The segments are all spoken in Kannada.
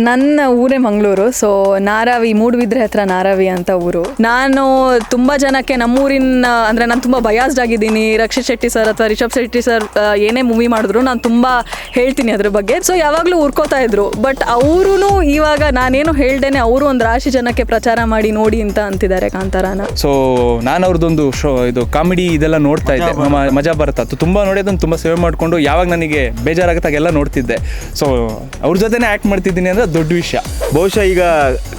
ನನ್ನ ಊರೇ ಮಂಗಳೂರು. ಸೊ ನಾರಾವಿ, ಮೂಡುಬಿದ್ರೆ ಹತ್ರ ನಾರಾವಿ ಅಂತ ಊರು. ನಾನು ತುಂಬ ಜನಕ್ಕೆ ನಮ್ಮೂರಿನ ಅಂದರೆ ನಾನು ತುಂಬ ಬಯಾಸ್ಡ್ ಆಗಿದ್ದೀನಿ. ರಕ್ಷಿತ್ ಶೆಟ್ಟಿ ಸರ್ ಅಥವಾ ರಿಷಬ್ ಶೆಟ್ಟಿ ಸರ್ ಏನೇ ಮೂವಿ ಮಾಡಿದ್ರು ನಾನು ತುಂಬ ಹೇಳ್ತೀನಿ ಅದ್ರ ಬಗ್ಗೆ. ಸೊ ಯಾವಾಗಲೂ ಉರ್ಕೋತಾ ಇದ್ರು. ಬಟ್ ಅವರು ಇವಾಗ ನಾನೇನು ಹೇಳ್ದೇನೆ ಅವರು ಒಂದು ರಾಶಿ ಜನಕ್ಕೆ ಪ್ರಚಾರ ಮಾಡಿ ನೋಡಿ ಅಂತ ಅಂತಿದ್ದಾರೆ ಕಾಂತಾರಾನ. ಸೊ ನಾನು ಅವ್ರದ್ದೊಂದು ಶೋ ಇದು ಕಾಮಿಡಿ ಇದೆಲ್ಲ ನೋಡ್ತಾ ಇದ್ದೆ, ಮಜಾ ಬರುತ್ತಾ ತುಂಬ ನೋಡಿ ಅದನ್ನು ತುಂಬ ಸೇವ್ ಮಾಡಿಕೊಂಡು ಯಾವಾಗ ನನಗೆ ಬೇಜಾರಾಗತ್ತಾಗೆಲ್ಲ ನೋಡ್ತಿದ್ದೆ. ಸೊ ಅವ್ರ ಜೊತೆನೇ ಆ್ಯಕ್ಟ್ ಮಾಡ್ತಿದ್ದೀನಿ ಅಂದರೆ ದೊಡ್ಡ ವಿಷಯ. ಬಹುಶಃ ಈಗ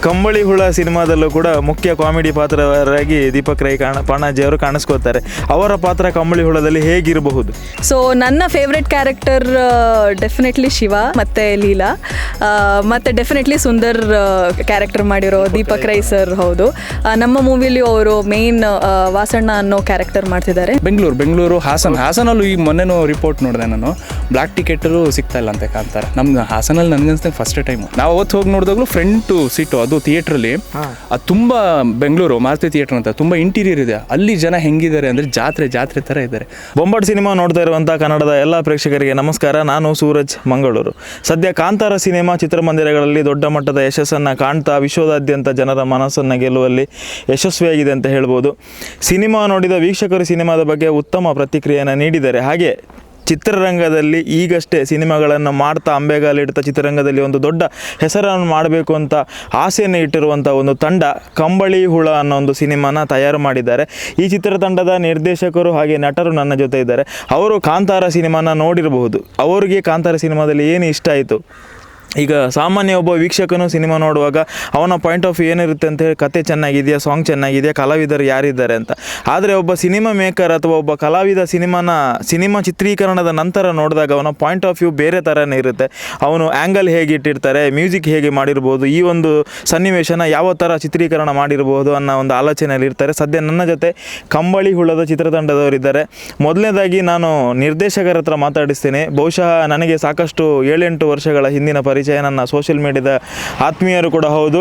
ಕಂಬಳಿಹುಳ ಸಿನಿಮಾದಲ್ಲೂ ಕೂಡ ಮುಖ್ಯ ಕಾಮಿಡಿ ಪಾತ್ರರಾಗಿ ದೀಪಕ್ ರೈ ಪಾಣಾಜಿ ಅವರು ಕಾಣಿಸ್ಕೋತಾರೆ. ಅವರ ಪಾತ್ರ ಕಂಬಳಿಹುಳದಲ್ಲಿ ಹೇಗಿರಬಹುದು? ಸೊ ನನ್ನ ಫೇವ್ರೆಟ್ ಕ್ಯಾರೆಕ್ಟರ್ ಡೆಫಿನೆಟ್ಲಿ ಶಿವ ಮತ್ತು ಲೀಲಾ, ಮತ್ತು ಡೆಫಿನೆಟ್ಲಿ ಸುಂದರ್ ಕ್ಯಾರೆಕ್ಟರ್ ಮಾಡಿರೋ ದೀಪಕ್ ರೈ ಸರ್. ಹೌದು, ನಮ್ಮ ಮೂವಿಲಿ ಅವರು ಮೇನ್ ವಾಸಣ್ಣ ಅನ್ನೋ ಕ್ಯಾರೆಕ್ಟರ್ ಮಾಡ್ತಿದ್ದಾರೆ. ಬೆಂಗಳೂರು ಹಾಸನಲ್ಲೂ ಈಗ ಮೊನ್ನೆನೂ ರಿಪೋರ್ಟ್ ನೋಡಿದೆ ನಾನು, ಬ್ಲ್ಯಾಕ್ ಟಿಕೆಟರು ಸಿಗ್ತಾ ಇಲ್ಲ ಅಂತೆ ಕಾಂತಾರ. ನಮ್ಮ ಹಾಸನಲ್ಲಿ ನನಗನ್ಸ್ತಂಗೆ ಫಸ್ಟ್ ಟೈಮು ನಾವು ಅವತ್ತು ಹೋಗಿ ನೋಡಿದಾಗಲೂ ಫ್ರಂಟು ಸೀಟು ಅದು ಥಿಯೇಟ್ರಲ್ಲಿ ಅದು ತುಂಬ ಬೆಂಗಳೂರು ಮಾರುತಿ ಥಿಯೇಟ್ರ್ ಅಂತ ತುಂಬ ಇಂಟೀರಿಯರ್ ಇದೆ. ಅಲ್ಲಿ ಜನ ಹೆಂಗಿದ್ದಾರೆ ಅಂದರೆ ಜಾತ್ರೆ ಥರ ಇದ್ದಾರೆ. ಬೊಂಬಾಟ್ ಸಿನಿಮಾ ನೋಡ್ತಾ ಇರುವಂಥ ಕನ್ನಡದ ಎಲ್ಲ ಪ್ರೇಕ್ಷಕರಿಗೆ ನಮಸ್ಕಾರ. ನಾನು ಸೂರಜ್, ಮಂಗಳೂರು. ಸದ್ಯ ಕಾಂತಾರ ಸಿನಿಮಾ ಚಿತ್ರಮಂದಿರಗಳಲ್ಲಿ ದೊಡ್ಡ ಮಟ್ಟದ ಯಶಸ್ಸನ್ನು ಕಾಣ್ತಾ ವಿಶ್ವದಾದ್ಯಂತ ಜನರ ಮನಸ್ಸನ್ನು ಗೆಲ್ಲುವಲ್ಲಿ ಯಶಸ್ವಿಯಾಗಿದೆ ಅಂತ ಹೇಳ್ಬೋದು. ಸಿನಿಮಾ ನೋಡಿದ ವೀಕ್ಷಕರು ಸಿನಿಮಾದ ಬಗ್ಗೆ ಉತ್ತಮ ಪ್ರತಿಕ್ರಿಯೆಯನ್ನು ನೀಡಿದ್ದಾರೆ. ಹಾಗೆ ಚಿತ್ರರಂಗದಲ್ಲಿ ಈಗಷ್ಟೇ ಸಿನಿಮಾಗಳನ್ನು ಮಾಡ್ತಾ ಅಂಬೆಗಾಲಿಡ್ತಾ ಚಿತ್ರರಂಗದಲ್ಲಿ ಒಂದು ದೊಡ್ಡ ಹೆಸರನ್ನು ಮಾಡಬೇಕು ಅಂತ ಆಸೆಯನ್ನು ಇಟ್ಟಿರುವಂಥ ಒಂದು ತಂಡ ಕಂಬಳಿಹುಳ ಅನ್ನೋ ಒಂದು ಸಿನಿಮಾನ ತಯಾರು ಮಾಡಿದ್ದಾರೆ. ಈ ಚಿತ್ರತಂಡದ ನಿರ್ದೇಶಕರು ಹಾಗೆ ನಟರು ನನ್ನ ಜೊತೆ ಇದ್ದಾರೆ. ಅವರು ಕಾಂತಾರ ಸಿನಿಮಾನ ನೋಡಿರಬಹುದು. ಅವರಿಗೆ ಕಾಂತಾರ ಸಿನಿಮಾದಲ್ಲಿ ಏನು ಇಷ್ಟ ಆಯಿತು? ಈಗ ಸಾಮಾನ್ಯ ಒಬ್ಬ ವೀಕ್ಷಕನು ಸಿನಿಮಾ ನೋಡುವಾಗ ಅವನ ಪಾಯಿಂಟ್ ಆಫ್ ವ್ಯೂ ಏನಿರುತ್ತೆ ಅಂತ ಹೇಳಿ, ಕತೆ ಚೆನ್ನಾಗಿದೆಯಾ, ಸಾಂಗ್ ಚೆನ್ನಾಗಿದೆಯಾ, ಕಲಾವಿದರು ಯಾರಿದ್ದಾರೆ ಅಂತ. ಆದರೆ ಒಬ್ಬ ಸಿನಿಮಾ ಮೇಕರ್ ಅಥವಾ ಒಬ್ಬ ಕಲಾವಿದ ಸಿನಿಮಾ ಚಿತ್ರೀಕರಣದ ನಂತರ ನೋಡಿದಾಗ ಅವನ ಪಾಯಿಂಟ್ ಆಫ್ ವ್ಯೂ ಬೇರೆ ಥರನೇ ಇರುತ್ತೆ. ಅವನು ಆ್ಯಂಗಲ್ ಹೇಗೆ ಇಟ್ಟಿರ್ತಾರೆ, ಮ್ಯೂಸಿಕ್ ಹೇಗೆ ಮಾಡಿರ್ಬೋದು, ಈ ಒಂದು ಸನ್ನಿವೇಶನ ಯಾವ ಥರ ಚಿತ್ರೀಕರಣ ಮಾಡಿರ್ಬೋದು ಅನ್ನೋ ಒಂದು ಆಲೋಚನೆಯಲ್ಲಿ ಇರ್ತಾರೆ. ಸದ್ಯ ನನ್ನ ಜೊತೆ ಕಂಬಳಿಹುಳದ ಚಿತ್ರತಂಡದವರಿದ್ದಾರೆ. ಮೊದಲನೇದಾಗಿ ನಾನು ನಿರ್ದೇಶಕರ ಹತ್ರ ಮಾತಾಡಿಸ್ತೇನೆ. ಬಹುಶಃ ನನಗೆ ಸಾಕಷ್ಟು 7-8 ವರ್ಷಗಳ ಹಿಂದಿನ ಪರಿಚಯ, ನನ್ನ ಸೋಷಿಯಲ್ ಮೀಡಿಯಾದ ಆತ್ಮೀಯರು ಕೂಡ ಹೌದು.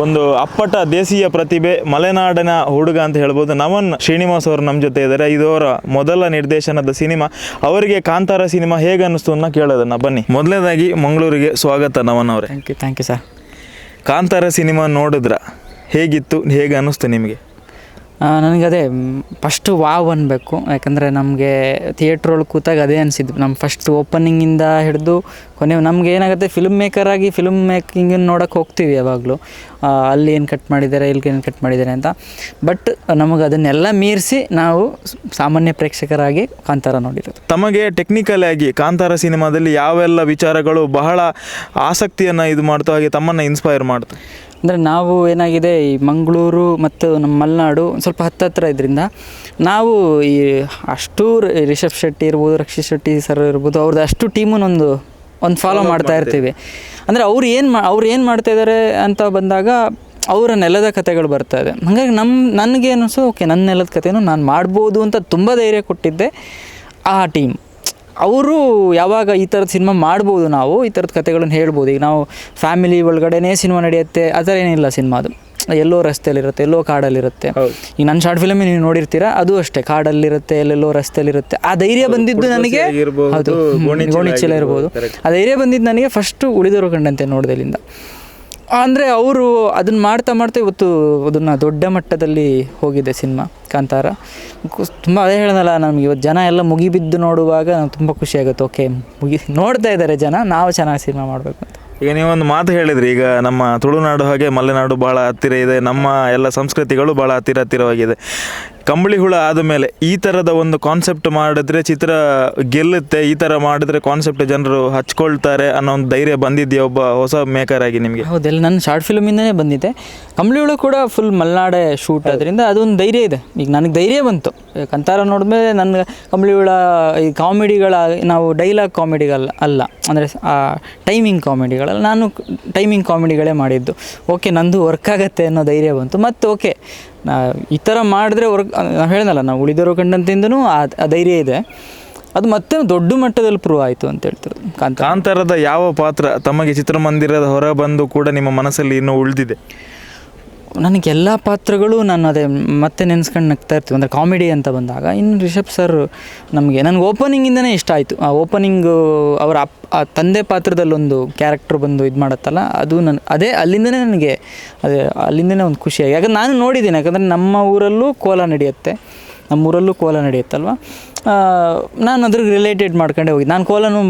ಒಂದು ಅಪ್ಪಟ ದೇಶೀಯ ಪ್ರತಿಭೆ, ಮಲೆನಾಡಿನ ಹುಡುಗ ಅಂತ ಹೇಳ್ಬೋದು. ನವನ್ ಶ್ರೀನಿವಾಸ್ ಅವರು ನಮ್ಮ ಜೊತೆ ಇದ್ದಾರೆ. ಇದು ಅವರ ಮೊದಲ ನಿರ್ದೇಶನದ ಸಿನಿಮಾ. ಅವರಿಗೆ ಕಾಂತಾರ ಸಿನಿಮಾ ಹೇಗೆ ಅನ್ನಿಸ್ತು ಅನ್ನೋ ಕೇಳೋದನ್ನ ಬನ್ನಿ. ಮೊದಲನೇದಾಗಿ ಮಂಗಳೂರಿಗೆ ಸ್ವಾಗತ ನವನ್ ಅವರೇ. Thank you sir. Kantara cinema ನೋಡಿದ್ರ, ಹೇಗಿತ್ತು, ಹೇಗೆ ಅನ್ನಿಸ್ತು ನಿಮಗೆ? ನನಗದೇ ಫಸ್ಟು ವಾವ್ ಅನ್ನಬೇಕು. ಯಾಕಂದರೆ ನಮಗೆ ಥಿಯೇಟ್ರೊಳಗೆ ಕೂತಾಗ ಅದೇ ಅನಿಸಿದ್ದು. ನಮ್ಮ ಫಸ್ಟ್ ಓಪನಿಂಗಿಂದ ಹಿಡಿದು ಕೊನೆ ನಮ್ಗೆ ಏನಾಗುತ್ತೆ, ಫಿಲ್ಮ್ ಮೇಕರಾಗಿ ಫಿಲ್ಮ್ ಮೇಕಿಂಗನ್ನು ನೋಡೋಕ್ಕೆ ಹೋಗ್ತೀವಿ ಯಾವಾಗಲೂ. ಅಲ್ಲಿ ಏನು ಕಟ್ ಮಾಡಿದ್ದಾರೆ, ಇಲ್ಲಿ ಏನು ಕಟ್ ಮಾಡಿದ್ದಾರೆ ಅಂತ. ಬಟ್ ನಮಗೆ ಅದನ್ನೆಲ್ಲ ಮೀರಿಸಿ ನಾವು ಸಾಮಾನ್ಯ ಪ್ರೇಕ್ಷಕರಾಗಿ ಕಾಂತಾರ ನೋಡಿರೋದು. ತಮಗೆ ಟೆಕ್ನಿಕಲ್ ಆಗಿ ಕಾಂತಾರ ಸಿನಿಮಾದಲ್ಲಿ ಯಾವೆಲ್ಲ ವಿಚಾರಗಳು ಬಹಳ ಆಸಕ್ತಿಯನ್ನು ಇದು ಮಾಡ್ತಾ, ಹಾಗೆ ತಮ್ಮನ್ನು ಇನ್ಸ್ಪೈರ್ ಮಾಡ್ತು? ಅಂದರೆ ನಾವು ಏನಾಗಿದೆ, ಈ ಮಂಗಳೂರು ಮತ್ತು ನಮ್ಮ ಮಲೆನಾಡು ಸ್ವಲ್ಪ ಹತ್ತಿರ ಇದರಿಂದ ನಾವು ಈ ಅಷ್ಟು ರಿಷಬ್ ಶೆಟ್ಟಿ ಇರ್ಬೋದು, ರಕ್ಷಿತ್ ಶೆಟ್ಟಿ ಸರ್ ಇರ್ಬೋದು, ಅವ್ರದ್ದು ಅಷ್ಟು ಟೀಮನ್ನು ಒಂದು ಫಾಲೋ ಮಾಡ್ತಾ ಇರ್ತೀವಿ. ಅಂದರೆ ಅವ್ರು ಏನು ಮಾಡ್ತಾಯಿದ್ದಾರೆ ಅಂತ ಬಂದಾಗ ಅವರ ನೆಲದ ಕಥೆಗಳು ಬರ್ತಾ ಇದೆ. ಹಾಗಾಗಿ ನನಗೆ ಅನ್ನಿಸು, ಓಕೆ, ನನ್ನ ನೆಲದ ಕಥೆನೂ ನಾನು ಮಾಡ್ಬೋದು ಅಂತ ತುಂಬ ಧೈರ್ಯ ಕೊಟ್ಟಿದ್ದೆ ಆ ಟೀಮ್. ಅವರು ಯಾವಾಗ ಈ ಥರದ ಸಿನಿಮಾ ಮಾಡ್ಬೋದು, ನಾವು ಈ ಥರದ ಕಥೆಗಳನ್ನು ಹೇಳ್ಬೋದು. ಈಗ ನಾವು ಫ್ಯಾಮಿಲಿ ಒಳಗಡೆನೇ ಸಿನಿಮಾ ನಡೆಯುತ್ತೆ ಆ ಥರ ಏನಿಲ್ಲ. ಸಿನಿಮಾ ಅದು ಎಲ್ಲೋ ರಸ್ತೆಯಲ್ಲಿರುತ್ತೆ, ಎಲ್ಲೋ ಕಾಡಲ್ಲಿರುತ್ತೆ. ಈಗ ನನ್ನ ಶಾರ್ಟ್ ಫಿಲಮೇ ನೀವು ನೋಡಿರ್ತೀರಾ, ಅದು ಅಷ್ಟೇ ಕಾಡಲ್ಲಿರುತ್ತೆ, ಎಲ್ಲೆಲ್ಲೋ ರಸ್ತೆಯಲ್ಲಿರುತ್ತೆ. ಆ ಧೈರ್ಯ ಬಂದಿದ್ದು ನನಗೆ, ಹೌದು, ಗೋಣಿಚೀಲ ಇರ್ಬೋದು, ಆ ಧೈರ್ಯ ಬಂದಿದ್ದು ನನಗೆ ಫಸ್ಟು ಉಳಿದವರು ಕಂಡಂತೆ ನೋಡಿದೆಲ್ಲಿಂದ. ಅಂದರೆ ಅವರು ಅದನ್ನು ಮಾಡ್ತಾ ಇವತ್ತು ಅದನ್ನು ದೊಡ್ಡ ಮಟ್ಟದಲ್ಲಿ ಹೋಗಿದೆ ಸಿನಿಮಾ ಕಾಂತಾರ. ತುಂಬ ಅದೇ ಹೇಳೋದಲ್ಲ, ನಮ್ಗೆ ಇವತ್ತು ಜನ ಎಲ್ಲ ಮುಗಿಬಿದ್ದು ನೋಡುವಾಗ ನಮ್ಗೆ ತುಂಬ ಖುಷಿಯಾಗುತ್ತೆ. ಓಕೆ, ನೋಡ್ತಾ ಇದ್ದಾರೆ ಜನ, ನಾವು ಚೆನ್ನಾಗಿ ಸಿನಿಮಾ ಮಾಡಬೇಕು ಅಂತ. ಈಗ ನೀವೊಂದು ಮಾತು ಹೇಳಿದ್ರಿ, ಈಗ ನಮ್ಮ ತುಳುನಾಡು ಹಾಗೆ ಮಲೆನಾಡು ಭಾಳ ಹತ್ತಿರ ಇದೆ, ನಮ್ಮ ಎಲ್ಲ ಸಂಸ್ಕೃತಿಗಳು ಭಾಳ ಹತ್ತಿರವಾಗಿದೆ. ಕಂಬಳಿಹುಳ ಆದಮೇಲೆ ಈ ಥರದ ಒಂದು ಕಾನ್ಸೆಪ್ಟ್ ಮಾಡಿದ್ರೆ ಚಿತ್ರ ಗೆಲ್ಲುತ್ತೆ, ಈ ಥರ ಮಾಡಿದ್ರೆ ಕಾನ್ಸೆಪ್ಟ್ ಜನರು ಹಚ್ಕೊಳ್ತಾರೆ ಅನ್ನೋ ಒಂದು ಧೈರ್ಯ ಬಂದಿದೆಯಾ ಒಬ್ಬ ಹೊಸ ಮೇಕರ್ ಆಗಿ ನಿಮಗೆ? ಹೌದೆಲ್ಲ ನನ್ನ ಶಾರ್ಟ್ ಫಿಲ್ಮಿಂದನೇ ಬಂದಿದೆ. ಕಂಬಳಿಹುಳ ಕೂಡ ಫುಲ್ ಮಲೆನಾಡೆ ಶೂಟ್ ಅದರಿಂದ ಅದೊಂದು ಧೈರ್ಯ ಇದೆ. ಈಗ ನನಗೆ ಧೈರ್ಯ ಬಂತು. ಕಾಂತಾರ ನೋಡಿದ್ಮೇಲೆ ನನ್ನ ಕಂಬಳಿಹುಳ ಈ ಕಾಮಿಡಿಗಳ, ನಾವು ಡೈಲಾಗ್ ಕಾಮಿಡಿಗಲ್ಲ ಅಲ್ಲ, ಅಂದರೆ ಟೈಮಿಂಗ್ ಕಾಮಿಡಿಗಳಲ್ಲ, ನಾನು ಟೈಮಿಂಗ್ ಕಾಮಿಡಿಗಳೇ ಮಾಡಿದ್ದು. ಓಕೆ, ನಂದು ವರ್ಕ್ ಆಗುತ್ತೆ ಅನ್ನೋ ಧೈರ್ಯ ಬಂತು. ಮತ್ತು ಓಕೆ, ಈ ಥರ ಮಾಡಿದ್ರೆ ನಾವು ಹೇಳಿದ್ನಲ್ಲ, ನಾವು ಉಳಿದವರು ಕಂಡಂತಿಂದನೂ ಆ ಧೈರ್ಯ ಇದೆ. ಅದು ಮತ್ತೆ ದೊಡ್ಡ ಮಟ್ಟದಲ್ಲಿ ಪ್ರೂವ್ ಆಯಿತು ಅಂತ ಹೇಳ್ತಾರೆ. ಕಾಂತಾರದ ಯಾವ ಪಾತ್ರ ತಮಗೆ ಚಿತ್ರಮಂದಿರದ ಹೊರ ಬಂದು ಕೂಡ ನಿಮ್ಮ ಮನಸ್ಸಲ್ಲಿ ಇನ್ನೂ ಉಳಿದಿದೆ? ನನಗೆಲ್ಲ ಪಾತ್ರಗಳು ನಾನು ಅದೇ ಮತ್ತೆ ನೆನೆಸ್ಕೊಂಡು ನಗ್ತಾ ಇರ್ತೀವಿ. ಅಂದರೆ ಕಾಮಿಡಿ ಅಂತ ಬಂದಾಗ ಇನ್ನು ರಿಷಬ್ ಸರ್ ನನಗೆ ಓಪನಿಂಗಿಂದನೇ ಇಷ್ಟ ಆಯಿತು. ಆ ಓಪನಿಂಗು ಅವರ ಆ ತಂದೆ ಪಾತ್ರದಲ್ಲೊಂದು ಕ್ಯಾರೆಕ್ಟರ್ ಬಂದು ಇದು ಮಾಡುತ್ತಲ್ಲ, ಅದು ಅದೇ ಅಲ್ಲಿಂದನೇ ನನಗೆ ಅಲ್ಲಿಂದನೇ ಒಂದು ಖುಷಿಯಾಗಿ. ಯಾಕಂದ್ರೆ ನಾನು ನೋಡಿದ್ದೀನಿ, ಯಾಕಂದರೆ ನಮ್ಮ ಊರಲ್ಲೂ ಕೋಲ ನಡೆಯುತ್ತಲ್ವ, ನಾನು ಅದ್ರಿಗೆ ರಿಲೇಟೆಡ್ ಮಾಡ್ಕೊಂಡೇ ಹೋಗಿದ್ದು. ನಾನು ಕೋಲನೂ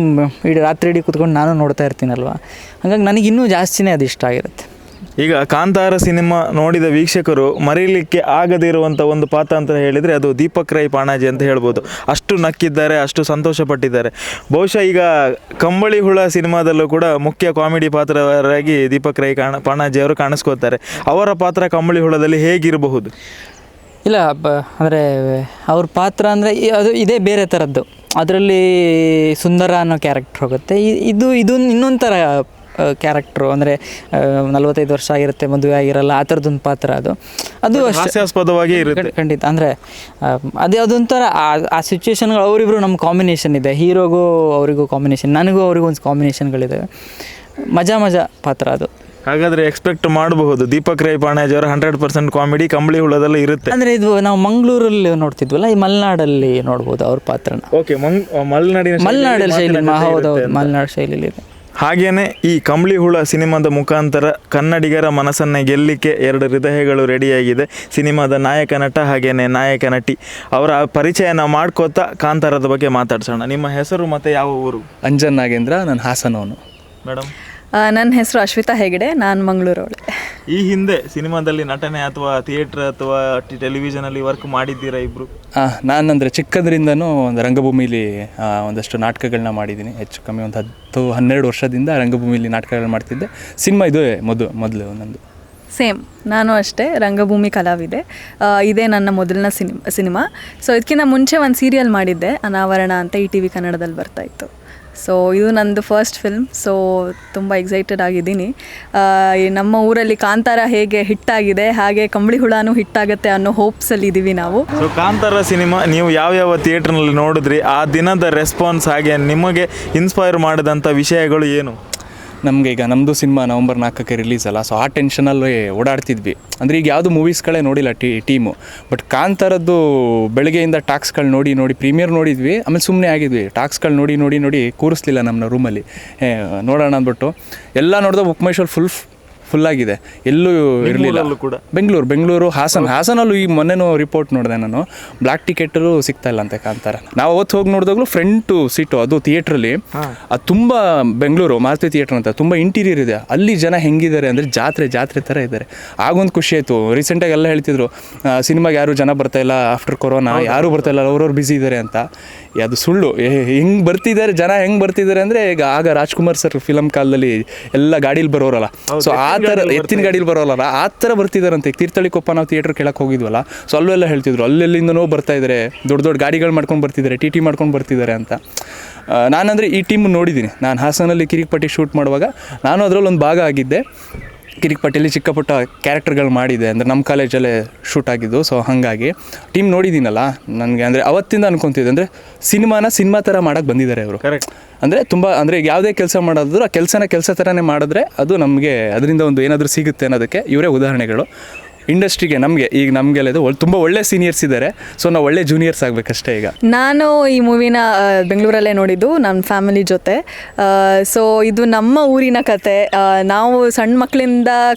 ರಾತ್ರಿ ಇಡೀ ಕೂತ್ಕೊಂಡು ನಾನು ನೋಡ್ತಾ ಇರ್ತೀನಲ್ವ, ಹಾಗಾಗಿ ನನಗಿನ್ನೂ ಜಾಸ್ತಿನೇ ಅದು ಇಷ್ಟ ಆಗಿರುತ್ತೆ. ಈಗ ಕಾಂತಾರ ಸಿನಿಮಾ ನೋಡಿದ ವೀಕ್ಷಕರು ಮರೀಲಿಕ್ಕೆ ಆಗದಿರುವಂಥ ಒಂದು ಪಾತ್ರ ಅಂತ ಹೇಳಿದರೆ ಅದು ದೀಪಕ್ ರೈ ಪಾಣಾಜಿ ಅಂತ ಹೇಳ್ಬೋದು. ಅಷ್ಟು ನಕ್ಕಿದ್ದಾರೆ, ಅಷ್ಟು ಸಂತೋಷಪಟ್ಟಿದ್ದಾರೆ. ಬಹುಶಃ ಈಗ ಕಂಬಳಿಹುಳ ಸಿನಿಮಾದಲ್ಲೂ ಕೂಡ ಮುಖ್ಯ ಕಾಮಿಡಿ ಪಾತ್ರರಾಗಿ ದೀಪಕ್ ರೈ ಪಾಣಾಜಿ ಅವರು ಕಾಣಿಸ್ಕೋತಾರೆ. ಅವರ ಪಾತ್ರ ಕಂಬಳಿಹುಳದಲ್ಲಿ ಹೇಗಿರಬಹುದು? ಇಲ್ಲ ಅಂದರೆ ಅವ್ರ ಪಾತ್ರ ಅಂದರೆ ಅದು ಇದೇ ಬೇರೆ ಥರದ್ದು. ಅದರಲ್ಲಿ ಸುಂದರ ಅನ್ನೋ ಕ್ಯಾರೆಕ್ಟರ್ ಹೋಗುತ್ತೆ. ಇದು ಇನ್ನೊಂದು ಥರ ಕ್ಯಾರೆಕ್ಟ್ರು, ಅಂದರೆ 45 ವರ್ಷ ಆಗಿರುತ್ತೆ, ಮದುವೆ ಆಗಿರಲ್ಲ, ಆ ಥರದ್ದೊಂದು ಪಾತ್ರ ಅದು ಹಾಸ್ಯಾಸ್ಪದವಾಗಿ ಇರುತ್ತೆ ಖಂಡಿತ. ಅಂದರೆ ಅದೊಂಥರ ಆ ಸಿಚುವೇಶನ್ಗಳು ಅವರಿಬ್ಬರು ನಮ್ಮ ಕಾಂಬಿನೇಷನ್ ಇದೆ, ಹೀರೋಗೂ ಅವರಿಗೂ ಕಾಂಬಿನೇಷನ್, ನನಗೂ ಅವರಿಗೂ ಒಂದು ಕಾಂಬಿನೇಷನ್ಗಳಿದ್ದಾವೆ. ಮಜಾ ಪಾತ್ರ ಅದು. ಹಾಗಾದರೆ ಎಕ್ಸ್ಪೆಕ್ಟ್ ಮಾಡಬಹುದು ದೀಪಕ್ ರೈ ಪಾಣಾಜಿ ಅವರ 100% ಕಾಮಿಡಿ ಕಂಬಳಿಹುಳದಲ್ಲೇ ಇರುತ್ತೆ. ಅಂದರೆ ಇದು ನಾವು ಮಂಗಳೂರಲ್ಲಿ ನೋಡ್ತಿದ್ವಲ್ಲ, ಈ ಮಲೆನಾಡಲ್ಲಿ ನೋಡ್ಬೋದು ಅವ್ರ ಪಾತ್ರನ. ಓಕೆ, ಮಲೆನಾಡಿನ ಶೈಲಿ, ಹೌದೌದು, ಮಲೆನಾಡು ಶೈಲಿಯಲ್ಲಿ ಇದೆ. ಹಾಗೆಯೇ ಈ ಕಂಬಳಿಹುಳ ಸಿನಿಮಾದ ಮುಖಾಂತರ ಕನ್ನಡಿಗರ ಮನಸ್ಸನ್ನು ಗೆಲ್ಲಲಿಕ್ಕೆ 2 ಹೃದಯಗಳು ರೆಡಿಯಾಗಿದೆ. ಸಿನಿಮಾದ ನಾಯಕ ನಟ ಹಾಗೆಯೇ ನಾಯಕ ನಟಿ ಅವರ ಪರಿಚಯನ ಮಾಡ್ಕೋತಾ ಕಾಂತಾರದ ಬಗ್ಗೆ ಮಾತಾಡ್ಸೋಣ. ನಿಮ್ಮ ಹೆಸರು ಮತ್ತು ಯಾವ ಊರು? ಅಂಜನ್ ನಾಗೇಂದ್ರ, ನಾನು ಹಾಸನವನು. ಮೇಡಮ್? ನನ್ನ ಹೆಸರು ಅಶ್ವಿತಾ ಹೆಗಡೆ, ನಾನು ಮಂಗಳೂರವಳೆ. ಈ ಹಿಂದೆ ಸಿನಿಮಾದಲ್ಲಿ ನಟನೆ ಅಥವಾ ಥಿಯೇಟ್ರ್ ಅಥವಾ ಟೆಲಿವಿಷನಲ್ಲಿ ವರ್ಕ್ ಮಾಡಿದ್ದೀರಾ ಇಬ್ಬರು? ನಾನಂದರೆ ಚಿಕ್ಕದ್ರಿಂದನೂ ಒಂದು ರಂಗಭೂಮಿಲಿ ಒಂದಷ್ಟು ನಾಟಕಗಳನ್ನ ಮಾಡಿದ್ದೀನಿ. ಹೆಚ್ಚು ಕಮ್ಮಿ ಒಂದು 10-12 ವರ್ಷದಿಂದ ರಂಗಭೂಮಿಲಿ ನಾಟಕಗಳನ್ನ ಮಾಡ್ತಿದ್ದೆ. ಸಿನಿಮಾ ಇದು ಮೊದಲು ನಂದು. ಸೇಮ್, ನಾನು ಅಷ್ಟೇ ರಂಗಭೂಮಿ ಕಲಾವಿದೆ. ಇದೇ ನನ್ನ ಮೊದಲನೇ ಸಿನಿಮಾ. ಸೊ ಇದಕ್ಕಿಂತ ಮುಂಚೆ ಒಂದು ಸೀರಿಯಲ್ ಮಾಡಿದ್ದೆ, ಅನಾವರಣ ಅಂತ, ETV ಕನ್ನಡದಲ್ಲಿ ಬರ್ತಾಯಿತ್ತು. ಸೊ ಇದು ನಂದು ಫಸ್ಟ್ ಫಿಲ್ಮ್. ಸೊ ತುಂಬ ಎಕ್ಸೈಟೆಡ್ ಆಗಿದ್ದೀನಿ. ನಮ್ಮ ಊರಲ್ಲಿ ಕಾಂತಾರ ಹೇಗೆ ಹಿಟ್ಟಾಗಿದೆ ಹಾಗೆ ಕಂಬಳಿಹುಳನೂ ಹಿಟ್ಟಾಗುತ್ತೆ ಅನ್ನೋ ಹೋಪ್ಸಲ್ಲಿ ಇದ್ದೀವಿ ನಾವು. ಸೊ ಕಾಂತಾರ ಸಿನಿಮಾ ನೀವು ಯಾವ ಥಿಯೇಟ್ರ್ನಲ್ಲಿ ನೋಡಿದ್ರಿ? ಆ ದಿನದ ರೆಸ್ಪಾನ್ಸ್ ಹಾಗೆ ನಿಮಗೆ ಇನ್ಸ್ಪೈರ್ ಮಾಡಿದಂಥ ವಿಷಯಗಳು ಏನು? ನಮಗೆ ಈಗ ನಮ್ಮದು ಸಿನಿಮಾ ನವಂಬರ್ 4ಕ್ಕೆ ರಿಲೀಸ್ ಅಲ್ಲ, ಸೊ ಆ ಟೆನ್ಷನಲ್ಲಿ ಓಡಾಡ್ತಿದ್ವಿ. ಅಂದರೆ ಈಗ ಯಾವುದು ಮೂವೀಸ್ಗಳೇ ನೋಡಿಲ್ಲ ಟೀಮು. ಬಟ್ ಕಾಂತಾರದ್ದು ಬೆಳಗ್ಗೆಯಿಂದ ಟಾಕ್ಸ್ಗಳು ನೋಡಿ ಪ್ರೀಮಿಯರ್ ನೋಡಿದ್ವಿ, ಆಮೇಲೆ ಸುಮ್ಮನೆ ಆಗಿದ್ವಿ. ಟಾಕ್ಸ್ಗಳು ನೋಡಿ ಕೂರಿಸ್ಲಿಲ್ಲ ನಮ್ಮನ್ನ ರೂಮಲ್ಲಿ. ನೋಡೋಣ ಅಂದ್ಬಿಟ್ಟು ಎಲ್ಲ ನೋಡಿದ್ರೆ ಬುಕ್ ಮೈ ಶೋ ಫುಲ್ಲಾಗಿದೆ, ಎಲ್ಲೂ ಇರಲಿಲ್ಲ. ಬೆಂಗಳೂರು ಹಾಸನಲ್ಲೂ ಈ ಮೊನ್ನೆನೂ ರಿಪೋರ್ಟ್ ನೋಡಿದೆ ನಾನು, ಬ್ಲ್ಯಾಕ್ ಟಿಕೆಟರು ಸಿಗ್ತಾಯಿಲ್ಲ ಅಂತೆ ಕಾಂತಾರ. ನಾವು ಅವತ್ತು ಹೋಗಿ ನೋಡಿದಾಗಲೂ ಫ್ರಂಟು ಸೀಟು, ಅದು ಥಿಯೇಟ್ರಲ್ಲಿ ಅದು ತುಂಬ, ಬೆಂಗಳೂರು ಮಾರುತಿ ಥಿಯೇಟ್ರ್ ಅಂತ ತುಂಬ ಇಂಟೀರಿಯರ್ ಇದೆ. ಅಲ್ಲಿ ಜನ ಹೆಂಗಿದ್ದಾರೆ ಅಂದರೆ ಜಾತ್ರೆ ಥರ ಇದ್ದಾರೆ. ಆಗೊಂದು ಖುಷಿ ಆಯಿತು. ರೀಸೆಂಟಾಗಿ ಎಲ್ಲ ಹೇಳ್ತಿದ್ರು ಸಿನಿಮಾಗೆ ಯಾರು ಜನ ಬರ್ತಾಯಿಲ್ಲ, ಆಫ್ಟರ್ ಕೊರೋನಾ ಯಾರೂ ಬರ್ತಾಯಿಲ್ಲ, ಅವ್ರವ್ರು ಬ್ಯುಸಿ ಇದ್ದಾರೆ ಅಂತ. ಅದು ಸುಳ್ಳು. ಹೆಂಗೆ ಬರ್ತಿದ್ದಾರೆ ಜನ, ಹೆಂಗೆ ಬರ್ತಿದ್ದಾರೆ ಅಂದರೆ ಈಗ ಆಗ ರಾಜ್ಕುಮಾರ್ ಸರ್ ಫಿಲಮ್ ಕಾಲದಲ್ಲಿ ಎಲ್ಲ ಗಾಡೀಲಿ ಬರೋರಲ್ಲ, ಸೊ ಆ ಥರ ಎತ್ತಿನ ಗಾಡೀಲಿ ಬರೋಲ್ಲ, ಆ ಥರ ಬರ್ತಿದ್ದಾರಂತೆ. ತೀರ್ಥಹಳ್ಳಿಕೊಪ್ಪ ನಾವು ಥಿಯೇಟ್ರ್ ಕೇಳಕ್ಕೆ ಹೋಗಿದ್ವಲ್ಲ, ಸೊ ಅಲ್ಲೆಲ್ಲ ಹೇಳ್ತಿದ್ರು ಅಲ್ಲೆಲ್ಲಿಂದನೋ ಬರ್ತಾ ಇದ್ದಾರೆ, ದೊಡ್ಡ ಗಾಡಿಗಳು ಮಾಡ್ಕೊಂಡು ಬರ್ತಿದ್ದಾರೆ, ಟಿ ಮಾಡ್ಕೊಂಡು ಬರ್ತಿದ್ದಾರೆ ಅಂತ. ನಾನಂದರೆ ಈ ಟೀಮ್ ನೋಡಿದ್ದೀನಿ. ನಾನು ಹಾಸನಲ್ಲಿ ಕಿರಿಕ್ಪಟ್ಟಿ ಶೂಟ್ ಮಾಡುವಾಗ ನಾನು ಅದರಲ್ಲೊಂದು ಭಾಗ ಆಗಿದ್ದೆ. ಕಿರಿಕ್ಪಟ್ಟಿಯಲ್ಲಿ ಚಿಕ್ಕ ಪುಟ್ಟ ಕ್ಯಾರೆಕ್ಟರ್ಗಳು ಮಾಡಿದೆ, ಅಂದರೆ ನಮ್ಮ ಕಾಲೇಜಲ್ಲೇ ಶೂಟ್ ಆಗಿದ್ದು. ಸೊ ಹಾಗಾಗಿ ಟೀಮ್ ನೋಡಿದ್ದೀನಲ್ಲ, ನನಗೆ ಅಂದರೆ ಅವತ್ತಿಂದ ಅನ್ಕೊತಿದ್ದೆ, ಅಂದರೆ ಸಿನಿಮಾ ಥರ ಮಾಡೋಕ್ಕೆ ಬಂದಿದ್ದಾರೆ ಅವರು. ಕರೆಕ್ಟ್. ಅಂದರೆ ತುಂಬ, ಅಂದರೆ ಯಾವುದೇ ಕೆಲಸ ಮಾಡೋದ್ರು ಆ ಕೆಲಸ ಥರನೇ ಮಾಡಿದ್ರೆ ಅದು ನಮಗೆ ಅದರಿಂದ ಒಂದು ಏನಾದರೂ ಸಿಗುತ್ತೆ ಅನ್ನೋದಕ್ಕೆ ಇವರೇ ಉದಾಹರಣೆಗಳು. ಇಂಡಸ್ಟ್ರಿಗೆ ನಮಗೆಲ್ಲ ಇದು ತುಂಬ ಒಳ್ಳೆ ಸೀನಿಯರ್ಸ್ ಇದ್ದಾರೆ. ಸೊ ನಾವು ಒಳ್ಳೆ ಜೂನಿಯರ್ಸ್ ಆಗಬೇಕಷ್ಟೇ. ಈಗ ನಾನು ಈ ಮೂವಿನ ಬೆಂಗಳೂರಲ್ಲೇ ನೋಡಿದ್ದು ನನ್ನ ಫ್ಯಾಮಿಲಿ ಜೊತೆ. ಸೊ ಇದು ನಮ್ಮ ಊರಿನ ಕತೆ. ನಾವು ಸಣ್ಣ ಮಕ್ಕಳಿಂದ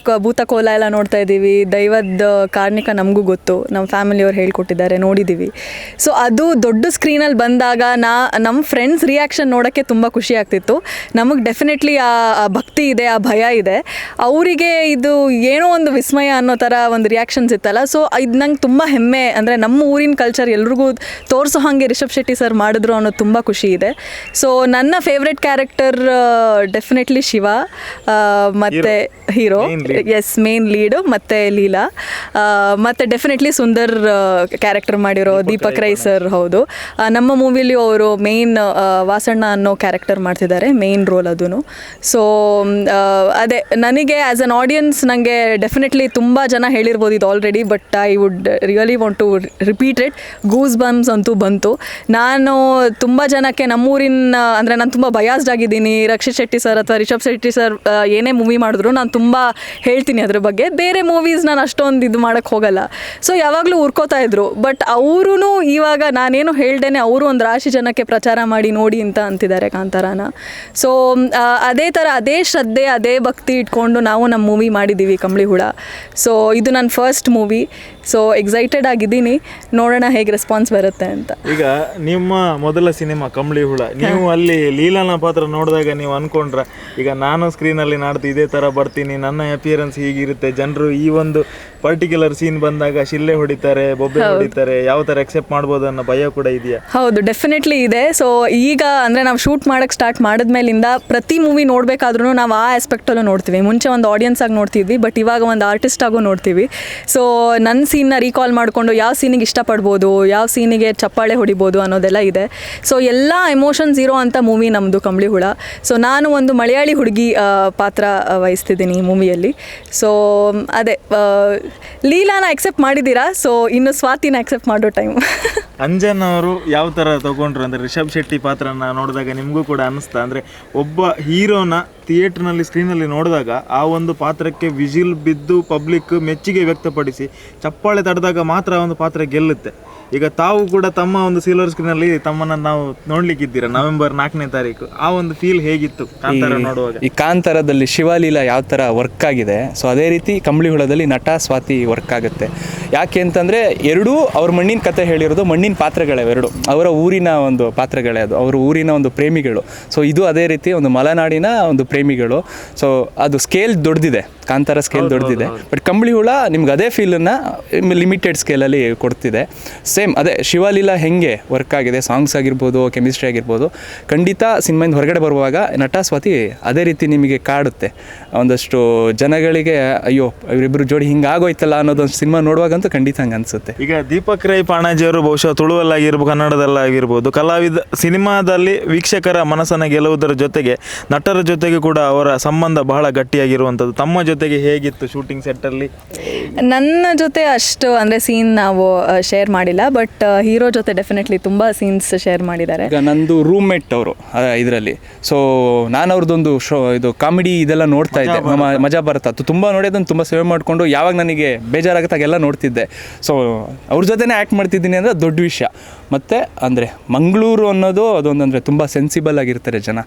ಭೂತ ಕೋಲ ಎಲ್ಲ ನೋಡ್ತಾ ಇದ್ದೀವಿ. ದೈವದ ಕಾರಣಿಕ ನಮಗೂ ಗೊತ್ತು, ನಮ್ಮ ಫ್ಯಾಮಿಲಿಯವ್ರು ಹೇಳ್ಕೊಟ್ಟಿದ್ದಾರೆ, ನೋಡಿದ್ದೀವಿ. ಸೊ ಅದು ದೊಡ್ಡ ಸ್ಕ್ರೀನಲ್ಲಿ ಬಂದಾಗ ನಮ್ಮ ಫ್ರೆಂಡ್ಸ್ ರಿಯಾಕ್ಷನ್ ನೋಡೋಕ್ಕೆ ತುಂಬ ಖುಷಿ ಆಗ್ತಿತ್ತು. ನಮಗೆ ಡೆಫಿನೆಟ್ಲಿ ಆ ಭಕ್ತಿ ಇದೆ, ಆ ಭಯ ಇದೆ. ಅವರಿಗೆ ಇದು ಏನೋ ಒಂದು ವಿಸ್ಮಯ ಅನ್ನೋ ಥರ ಒಂದು ರಿಯಾಕ್ಷನ್ಸ್ ಇತ್ತಲ್ಲ. ಸೊ ಇದು ನಂಗೆ ತುಂಬ ಹೆಮ್ಮೆ. ಅಂದರೆ ನಮ್ಮ ಊರಿನ ಕಲ್ಚರ್ ಎಲ್ರಿಗೂ ತೋರಿಸೋ ಹಾಗೆ ರಿಷಬ್ ಶೆಟ್ಟಿ ಸರ್ ಮಾಡಿದ್ರು ಅನ್ನೋದು ತುಂಬ ಖುಷಿ ಇದೆ. ಸೊ ನನ್ನ ಫೇವ್ರೆಟ್ ಕ್ಯಾರೆಕ್ಟರ್ ಡೆಫಿನೆಟ್ಲಿ ಶಿವ, ಮತ್ತು ಹೀರೋ, ಮೇನ್ ಲೀಡು, ಮತ್ತು ಲೀಲಾ, ಮತ್ತು ಡೆಫಿನೆಟ್ಲಿ ಸುಂದರ್ ಕ್ಯಾರೆಕ್ಟರ್ ಮಾಡಿರೋ ದೀಪಕ್ ರೈ ಸರ್. ಹೌದು, ನಮ್ಮ ಮೂವಿಲಿ ಅವರು ಮೇನ್ ವಾಸಣ್ಣ ಅನ್ನೋ ಕ್ಯಾರೆಕ್ಟರ್ ಮಾಡ್ತಿದ್ದಾರೆ, ಮೇನ್ ರೋಲ್ ಅದೂ. ಸೊ ಅದೇ ನನಗೆ ಆ್ಯಸ್ ಅನ್ ಆಡಿಯನ್ಸ್ ನನಗೆ ಡೆಫಿನೆಟ್ಲಿ ತುಂಬ ಜನ ಹೇಳಿರ್ಬೋದು ಇದು already, but I would really want to repeat it. Goose bumps ಅಂತೂ ಬಂತು. ನಾನು ತುಂಬ ಜನಕ್ಕೆ ನಮ್ಮೂರಿನ, ಅಂದರೆ ನಾನು ತುಂಬ ಬಯಾಸ್ಡ್ ಆಗಿದ್ದೀನಿ. ರಕ್ಷಿತ್ ಶೆಟ್ಟಿ ಸರ್ ಅಥವಾ ರಿಷಬ್ ಶೆಟ್ಟಿ ಸರ್ ಏನೇ ಮೂವಿ ಮಾಡಿದ್ರು ನಾನು ತುಂಬ ತುಂಬ ಹೇಳ್ತೀನಿ ಅದ್ರ ಬಗ್ಗೆ. ಬೇರೆ ಮೂವೀಸ್ ನಾನು ಅಷ್ಟೊಂದು ಇದು ಮಾಡೋಕ್ಕೆ ಹೋಗಲ್ಲ. ಸೊ ಯಾವಾಗಲೂ ಉರ್ಕೋತಾ ಇದ್ರು. ಬಟ್ ಅವರು ಇವಾಗ ನಾನೇನು ಹೇಳ್ದೇನೆ ಅವರು ಒಂದು ರಾಶಿ ಜನಕ್ಕೆ ಪ್ರಚಾರ ಮಾಡಿ ನೋಡಿ ಅಂತ ಅಂತಿದ್ದಾರೆ ಕಾಂತಾರಾನ. ಸೊ ಅದೇ ಥರ ಅದೇ ಶ್ರದ್ಧೆ ಅದೇ ಭಕ್ತಿ ಇಟ್ಕೊಂಡು ನಾವು ನಮ್ಮ ಮೂವಿ ಮಾಡಿದ್ದೀವಿ ಕಂಬ್ಳಿಹುಳ. ಸೊ ಇದು ನನ್ನ ಫಸ್ಟ್ ಮೂವಿ. ಸೊ ಎಕ್ಸೈಟೆಡ್ ಆಗಿದ್ದೀನಿ, ನೋಡೋಣ ಹೇಗೆ ರೆಸ್ಪಾನ್ಸ್ ಬರುತ್ತೆ ಅಂತ. ಈಗ ನಿಮ್ಮ ಮೊದಲ ಸಿನಿಮಾ ಕಂಬ್ಳಿಹುಳ, ನೀವು ಅಲ್ಲಿ ಲೀಲಾನ ಪಾತ್ರ ನೋಡಿದಾಗ ನೀವು ಅನ್ಕೊಂಡ್ರ ಈಗ ನಾನು ಸ್ಕ್ರೀನಲ್ಲಿ ನಾಡ್ದು ಇದೇ ಥರ ಬರ್ತೀನಿ, ನನ್ನ ಅಪಿಯರೆನ್ಸ್ ಹೀಗಿರುತ್ತೆ, ಜನರು ಈ ಒಂದು ಪರ್ಟಿಕ್ಯುಲರ್ ಸೀನ್ ಬಂದಾಗ ಶಿಲ್ಲೆ ಹೊಡಿತಾರೆ, ಬೊಬ್ಬೆ ಹೊಡಿತಾರೆ, ಯಾವ ಥರ ಎಕ್ಸೆಪ್ಟ್ ಮಾಡ್ಬೋದು ಅನ್ನೋ ಭಯ ಕೂಡ ಇದೆಯಾ? ಹೌದು, ಡೆಫಿನೆಟ್ಲಿ ಇದೆ. ಸೊ ಈಗ ಅಂದರೆ ನಾವು ಶೂಟ್ ಮಾಡೋಕ್ಕೆ ಸ್ಟಾರ್ಟ್ ಮಾಡಿದ್ಮೇಲಿಂದ ಪ್ರತಿ ಮೂವಿ ನೋಡಬೇಕಾದ್ರೂ ನಾವು ಆ ಆಸ್ಪೆಕ್ಟಲ್ಲೂ ನೋಡ್ತೀವಿ. ಮುಂಚೆ ಒಂದು ಆಡಿಯನ್ಸ್ ಆಗಿ ನೋಡ್ತಿದ್ವಿ, ಬಟ್ ಇವಾಗ ಒಂದು ಆರ್ಟಿಸ್ಟ್ ಆಗು ನೋಡ್ತೀವಿ. ಸೊ ನನ್ನ ಸೀನ್ನ ರೀಕಾಲ್ ಮಾಡಿಕೊಂಡು ಯಾವ ಸೀನಿಗೆ ಇಷ್ಟಪಡ್ಬೋದು, ಯಾವ ಸೀನಿಗೆ ಚಪ್ಪಾಳೆ ಹೊಡಿಬೋದು ಅನ್ನೋದೆಲ್ಲ ಇದೆ. ಸೊ ಎಲ್ಲ ಎಮೋಷನ್ಸ್ ಇರೋ ಅಂಥ ಮೂವಿ ನಮ್ಮದು ಕಂಬ್ಳಿಹುಳ. ಸೊ ನಾನು ಒಂದು ಮಲಯಾಳಿ ಹುಡುಗಿ ಪಾತ್ರ ವಹಿಸ್ತಿದ್ದೀನಿ ಈ ಮೂವಿಯಲ್ಲಿ. ಸೊ ಅದೇ ಲೀಲಾನ ಅಕ್ಸೆಪ್ಟ್ ಮಾಡಿದ್ದೀರಾ, ಸೊ ಇನ್ನು ಸ್ವಾತಿನ ಅಕ್ಸೆಪ್ಟ್ ಮಾಡೋ ಟೈಮ್. ಅಂಜನ್ ಅವರು ಯಾವ ಥರ ತಗೊಂಡ್ರು ಅಂದರೆ ರಿಷಬ್ ಶೆಟ್ಟಿ ಪಾತ್ರನ ನೋಡಿದಾಗ ನಿಮಗೂ ಕೂಡ ಅನ್ನಿಸ್ತಾ? ಅಂದರೆ ಒಬ್ಬ ಹೀರೋನ ಥಿಯೇಟ್ರ್ನಲ್ಲಿ ಸ್ಕ್ರೀನಲ್ಲಿ ನೋಡಿದಾಗ ಆ ಒಂದು ಪಾತ್ರಕ್ಕೆ ವಿಜಿಲ್ ಬಿದ್ದು ಪಬ್ಲಿಕ್ ಮೆಚ್ಚುಗೆ ವ್ಯಕ್ತಪಡಿಸಿ ಚಪ್ಪಾಳೆ ತಡೆದಾಗ ಮಾತ್ರ ಆ ಒಂದು ಪಾತ್ರ ಗೆಲ್ಲುತ್ತೆ. ಈಗ ತಾವು ಕೂಡ ತಮ್ಮ ಒಂದು ಸಿಲ್ವರ್ ಸ್ಕ್ರೀನಲ್ಲಿ ತಮ್ಮನ್ನು ನಾವು ನೋಡ್ಲಿಕ್ಕಿದ್ದೀರಾ ನವೆಂಬರ್ 4ನೇ ತಾರೀಕು. ಆ ಒಂದು ಫೀಲ್ ಹೇಗಿತ್ತು ಕಾಂತಾರ ನೋಡುವಾಗ? ಈ ಕಾಂತಾರದಲ್ಲಿ ಶಿವಲೀಲಾ ಯಾವ ಥರ ವರ್ಕ್ ಆಗಿದೆ, ಸೊ ಅದೇ ರೀತಿ ಕಂಬ್ಳಿಹುಳದಲ್ಲಿ ನಟ ಸ್ವಾತಿ ವರ್ಕ್ ಆಗುತ್ತೆ. ಯಾಕೆ ಅಂತಂದರೆ ಎರಡೂ ಅವ್ರ ಮಣ್ಣಿನ ಕತೆ ಹೇಳಿರೋದು, ಮಣ್ಣಿನ ಪಾತ್ರಗಳೇ ಎರಡು, ಅವರ ಊರಿನ ಒಂದು ಪಾತ್ರಗಳೇ, ಅದು ಅವ್ರ ಊರಿನ ಒಂದು ಪ್ರೇಮಿಗಳು. ಸೊ ಇದು ಅದೇ ರೀತಿ ಒಂದು ಮಲೆನಾಡಿನ ಒಂದು ಪ್ರೇಮಿಗಳು. ಸೊ ಅದು ಸ್ಕೇಲ್ ದೊಡ್ಡದಿದೆ, ಕಾಂತಾರ ಸ್ಕೇಲ್ ದೊಡ್ಡದಿದೆ. ಬಟ್ ಕಂಬ್ಳಿಹುಳ ನಿಮ್ಗೆ ಅದೇ ಫೀಲನ್ನು ಲಿಮಿಟೆಡ್ ಸ್ಕೇಲಲ್ಲಿ ಕೊಡ್ತಿದೆ. ಸೇಮ್ ಅದೇ ಶಿವಲೀಲಾ ಹೆಂಗೆ ವರ್ಕ್ ಆಗಿದೆ, ಸಾಂಗ್ಸ್ ಆಗಿರ್ಬೋದು, ಕೆಮಿಸ್ಟ್ರಿ ಆಗಿರ್ಬೋದು, ಖಂಡಿತ ಸಿನಿಮಾಯಿಂದ ಹೊರಗಡೆ ಬರುವಾಗ ನಟ ಸ್ವಾತಿ ಅದೇ ರೀತಿ ನಿಮಗೆ ಕಾಡುತ್ತೆ. ಒಂದಷ್ಟು ಜನಗಳಿಗೆ ಅಯ್ಯೋ ಇವರಿಬ್ಬರು ಜೋಡಿ ಹಿಂಗೆ ಆಗೋಯ್ತಲ್ಲ ಅನ್ನೋದೊಂದು ಸಿನಿಮಾ ನೋಡುವಾಗಂತೂ ಖಂಡಿತ ಹಂಗೆ ಅನಿಸುತ್ತೆ. ಈಗ ದೀಪಕ್ ರೈ ಪಾಣಾಜಿಯವರು ಬಹುಶಃ ತುಳುವಲ್ಲಾಗಿರ್ಬೋದು, ಕನ್ನಡದಲ್ಲಾಗಿರ್ಬೋದು, ಸಿನಿಮಾದಲ್ಲಿ ವೀಕ್ಷಕರ ಮನಸ್ಸನ್ನು ಗೆಲ್ಲುವುದರ ಜೊತೆಗೆ ನಟರ ಜೊತೆಗೆ ಕೂಡ ಅವರ ಸಂಬಂಧ ಬಹಳ ಗಟ್ಟಿಯಾಗಿರುವಂಥದ್ದು. ತಮ್ಮ ಜೊತೆಗೆ ಹೇಗಿತ್ತು ಶೂಟಿಂಗ್ ಸೆಟ್ಟಲ್ಲಿ? ನನ್ನ ಜೊತೆ ಅಷ್ಟು ಅಂದರೆ ಸೀನ್ ನಾವು ಶೇರ್ ಮಾಡಿಲ್ಲ, ಬಟ್ ಹೀರೋ ಜೊತೆ ಡೆಫಿನೆಟ್ಲಿ ತುಂಬ ಸೀನ್ಸ್ ಶೇರ್ ಮಾಡಿದ್ದಾರೆ. ಈಗ ನಂದು ರೂಮ್ಮೇಟ್ ಅವರು ಇದರಲ್ಲಿ. ಸೊ ನಾನು ಅವ್ರದ್ದೊಂದು ಇದು ಕಾಮಿಡಿ ಇದೆಲ್ಲ ನೋಡ್ತಾ ಇದ್ದೆ, ಮಜಾ ಬರುತ್ತೆ. ಅದು ತುಂಬ ನೋಡಿ ಅದನ್ನು ತುಂಬ ಸೇವ್ ಮಾಡಿಕೊಂಡು ಯಾವಾಗ ನನಗೆ ಬೇಜಾರಾಗತ್ತಾಗೆಲ್ಲ ನೋಡ್ತಿದ್ದೆ. ಸೊ ಅವ್ರ ಜೊತೆನೇ ಆ್ಯಕ್ಟ್ ಮಾಡ್ತಿದ್ದೀನಿ ಅಂದರೆ ದೊಡ್ಡ ವಿಷಯ. ಮತ್ತು ಅಂದರೆ ಮಂಗಳೂರು ಅನ್ನೋದು ಅದೊಂದಂದರೆ ತುಂಬ ಸೆನ್ಸಿಬಲ್ ಆಗಿರ್ತಾರೆ ಜನ.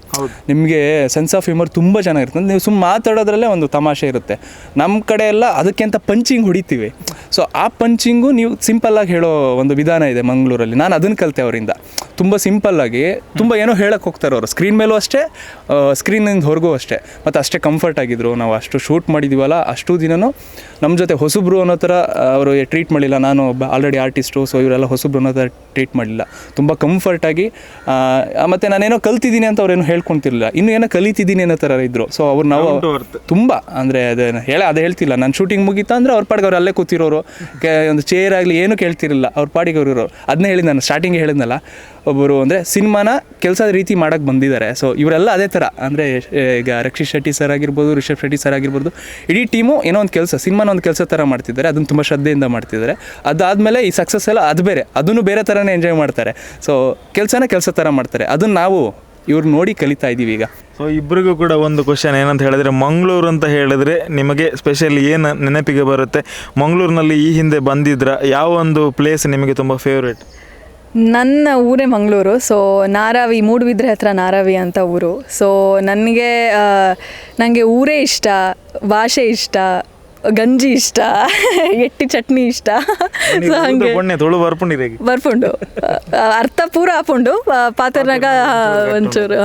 ನಿಮಗೆ ಸೆನ್ಸ್ ಆಫ್ ಹ್ಯೂಮರ್ ತುಂಬ ಚೆನ್ನಾಗಿರುತ್ತೆ. ನೀವು ಸುಮ್ಮನೆ ಮಾತಾಡೋದ್ರಲ್ಲೇ ಒಂದು ತಮಾಷೆ ಇರುತ್ತೆ. ನಮ್ಮ ಕಡೆ ಎಲ್ಲ ಅದಕ್ಕಿಂತ ಪಂಚಿಂಗ್ ಹೊಡಿತೀವಿ. ಸೊ ಆ ಪಂಚಿಂಗು ನೀವು ಸಿಂಪಲ್ಲಾಗಿ ಹೇಳೋ ಒಂದು ವಿಧಾನ ಇದೆ ಮಂಗಳೂರಲ್ಲಿ. ನಾನು ಅದನ್ನು ಕಲಿತೆ ಅವರಿಂದ. ತುಂಬ ಸಿಂಪಲ್ಲಾಗಿ ತುಂಬ ಏನೋ ಹೇಳಕ್ಕೆ ಹೋಗ್ತಾರೆ ಅವರು. ಸ್ಕ್ರೀನ್ ಮೇಲೂ ಅಷ್ಟೇ, ಸ್ಕ್ರೀನಿಂದ ಹೊರಗೂ ಅಷ್ಟೇ. ಮತ್ತು ಅಷ್ಟೇ ಕಂಫರ್ಟ್ ಆಗಿದ್ದರು. ನಾವು ಅಷ್ಟು ಶೂಟ್ ಮಾಡಿದ್ದೀವಲ್ಲ, ಅಷ್ಟು ದಿನವೂ ನಮ್ಮ ಜೊತೆ ಹೊಸಬ್ರು ಅನ್ನೋ ಥರ ಅವರು ಟ್ರೀಟ್ ಮಾಡಲಿಲ್ಲ. ನಾನು ಆಲ್ರೆಡಿ ಆರ್ಟಿಸ್ಟು, ಸೊ ಇವರೆಲ್ಲ ಹೊಸಬ್ರು ಅನ್ನೋ ಥರ ಟ್ರೀಟ್ ಮಾಡಲಿಲ್ಲ. ತುಂಬ ಕಂಫರ್ಟಾಗಿ. ಮತ್ತು ನಾನೇನೋ ಕಲ್ತಿದ್ದೀನಿ ಅಂತ ಅವ್ರೇನೋ ಹೇಳ್ಕೊತಿರ್ಲಿಲ್ಲ, ಇನ್ನೂ ಏನೋ ಕಲಿತಿದ್ದೀನಿ ಅನ್ನೋ ಥರ ಇದ್ದರು. ಸೊ ಅವ್ರು ನಾವು ತುಂಬ ಅಂದರೆ ಅದು ಹೇಳ್ತಿಲ್ಲ. ನಾನು ಶೂಟಿಂಗ್ ಮುಗೀತಾ ಅಂದರೆ ಅವ್ರ ಪಾಡಿಗೆ ಅವ್ರು ಅಲ್ಲೇ ಕೂತಿರೋರು, ಒಂದು ಚೇರ್ ಆಗಲಿ ಏನೂ ಕೇಳ್ತಿರಲಿಲ್ಲ, ಅವ್ರ ಪಾಡಿಗೆ ಅವ್ರು ಇರೋರು. ಅದನ್ನೇ ಹೇಳಿದ್ದು ನಾನು ಸ್ಟಾರ್ಟಿಂಗ್ ಹೇಳಿದ್ನಲ್ಲ, ಒಬ್ಬರು ಅಂದರೆ ಸಿನಿಮಾನ ಕೆಲಸದ ರೀತಿ ಮಾಡೋಕ್ಕೆ ಬಂದಿದ್ದಾರೆ. ಸೊ ಇವರೆಲ್ಲ ಅದೇ ಥರ ಅಂದರೆ ಈಗ ರಕ್ಷಿತ್ ಶೆಟ್ಟಿ ಸರ್ ಆಗಿರ್ಬೋದು, ರಿಷಬ್ ಶೆಟ್ಟಿ ಸರ್ ಆಗಿರ್ಬೋದು, ಇಡೀ ಟೀಮು ಏನೋ ಒಂದು ಕೆಲಸ, ಸಿನಿಮಾನ ಒಂದು ಕೆಲಸ ಥರ ಮಾಡ್ತಿದ್ದಾರೆ. ಅದನ್ನು ತುಂಬ ಶ್ರದ್ಧೆಯಿಂದ ಮಾಡ್ತಿದ್ದಾರೆ. ಅದಾದಮೇಲೆ ಈ ಸಕ್ಸಸ್ ಎಲ್ಲ ಅದು ಬೇರೆ, ಅದನ್ನು ಬೇರೆ ಥರನೇ ಎಂಜಾಯ್ ಮಾಡ್ತಾರೆ. ಸೊ ಕೆಲಸನೇ ಕೆಲಸ ಥರ ಮಾಡ್ತಾರೆ. ಅದನ್ನು ನಾವು ಇವ್ರು ನೋಡಿ ಕಲಿತಾ ಇದ್ದೀವಿ ಈಗ. ಸೊ ಇಬ್ಬರಿಗೂ ಕೂಡ ಒಂದು ಕ್ವಶನ್ ಏನಂತ ಹೇಳಿದ್ರೆ, ಮಂಗಳೂರು ಅಂತ ಹೇಳಿದ್ರೆ ನಿಮಗೆ ಸ್ಪೆಷಲಿ ಏನು ನೆನಪಿಗೆ ಬರುತ್ತೆ? ಮಂಗಳೂರಿನಲ್ಲಿ ಈ ಹಿಂದೆ ಬಂದಿದ್ರ ಯಾವ ಒಂದು ಪ್ಲೇಸ್ ನಿಮಗೆ ತುಂಬ ಫೇವ್ರೇಟ್? ನನ್ನ ಊರೇ ಮಂಗಳೂರು. ಸೊ ನಾರಾವಿ, ಮೂಡುಬಿದ್ರೆ ಹತ್ರ ನಾರಾವಿ ಅಂತ ಊರು. ಸೊ ನನಗೆ ಊರೇ ಇಷ್ಟ, ಭಾಷೆ ಇಷ್ಟ, ಗಂಜಿ ಇಷ್ಟ, ಎಟ್ಟಿ ಚಟ್ನಿ ಇಷ್ಟ. ಸೊ ಹಾಗೆ ಬರ್ಪುಂಡು ಅರ್ಥ ಪೂರ ಹಾಕೊಂಡು ಪಾತ್ರನಾಗ ಒಂಚೂರು.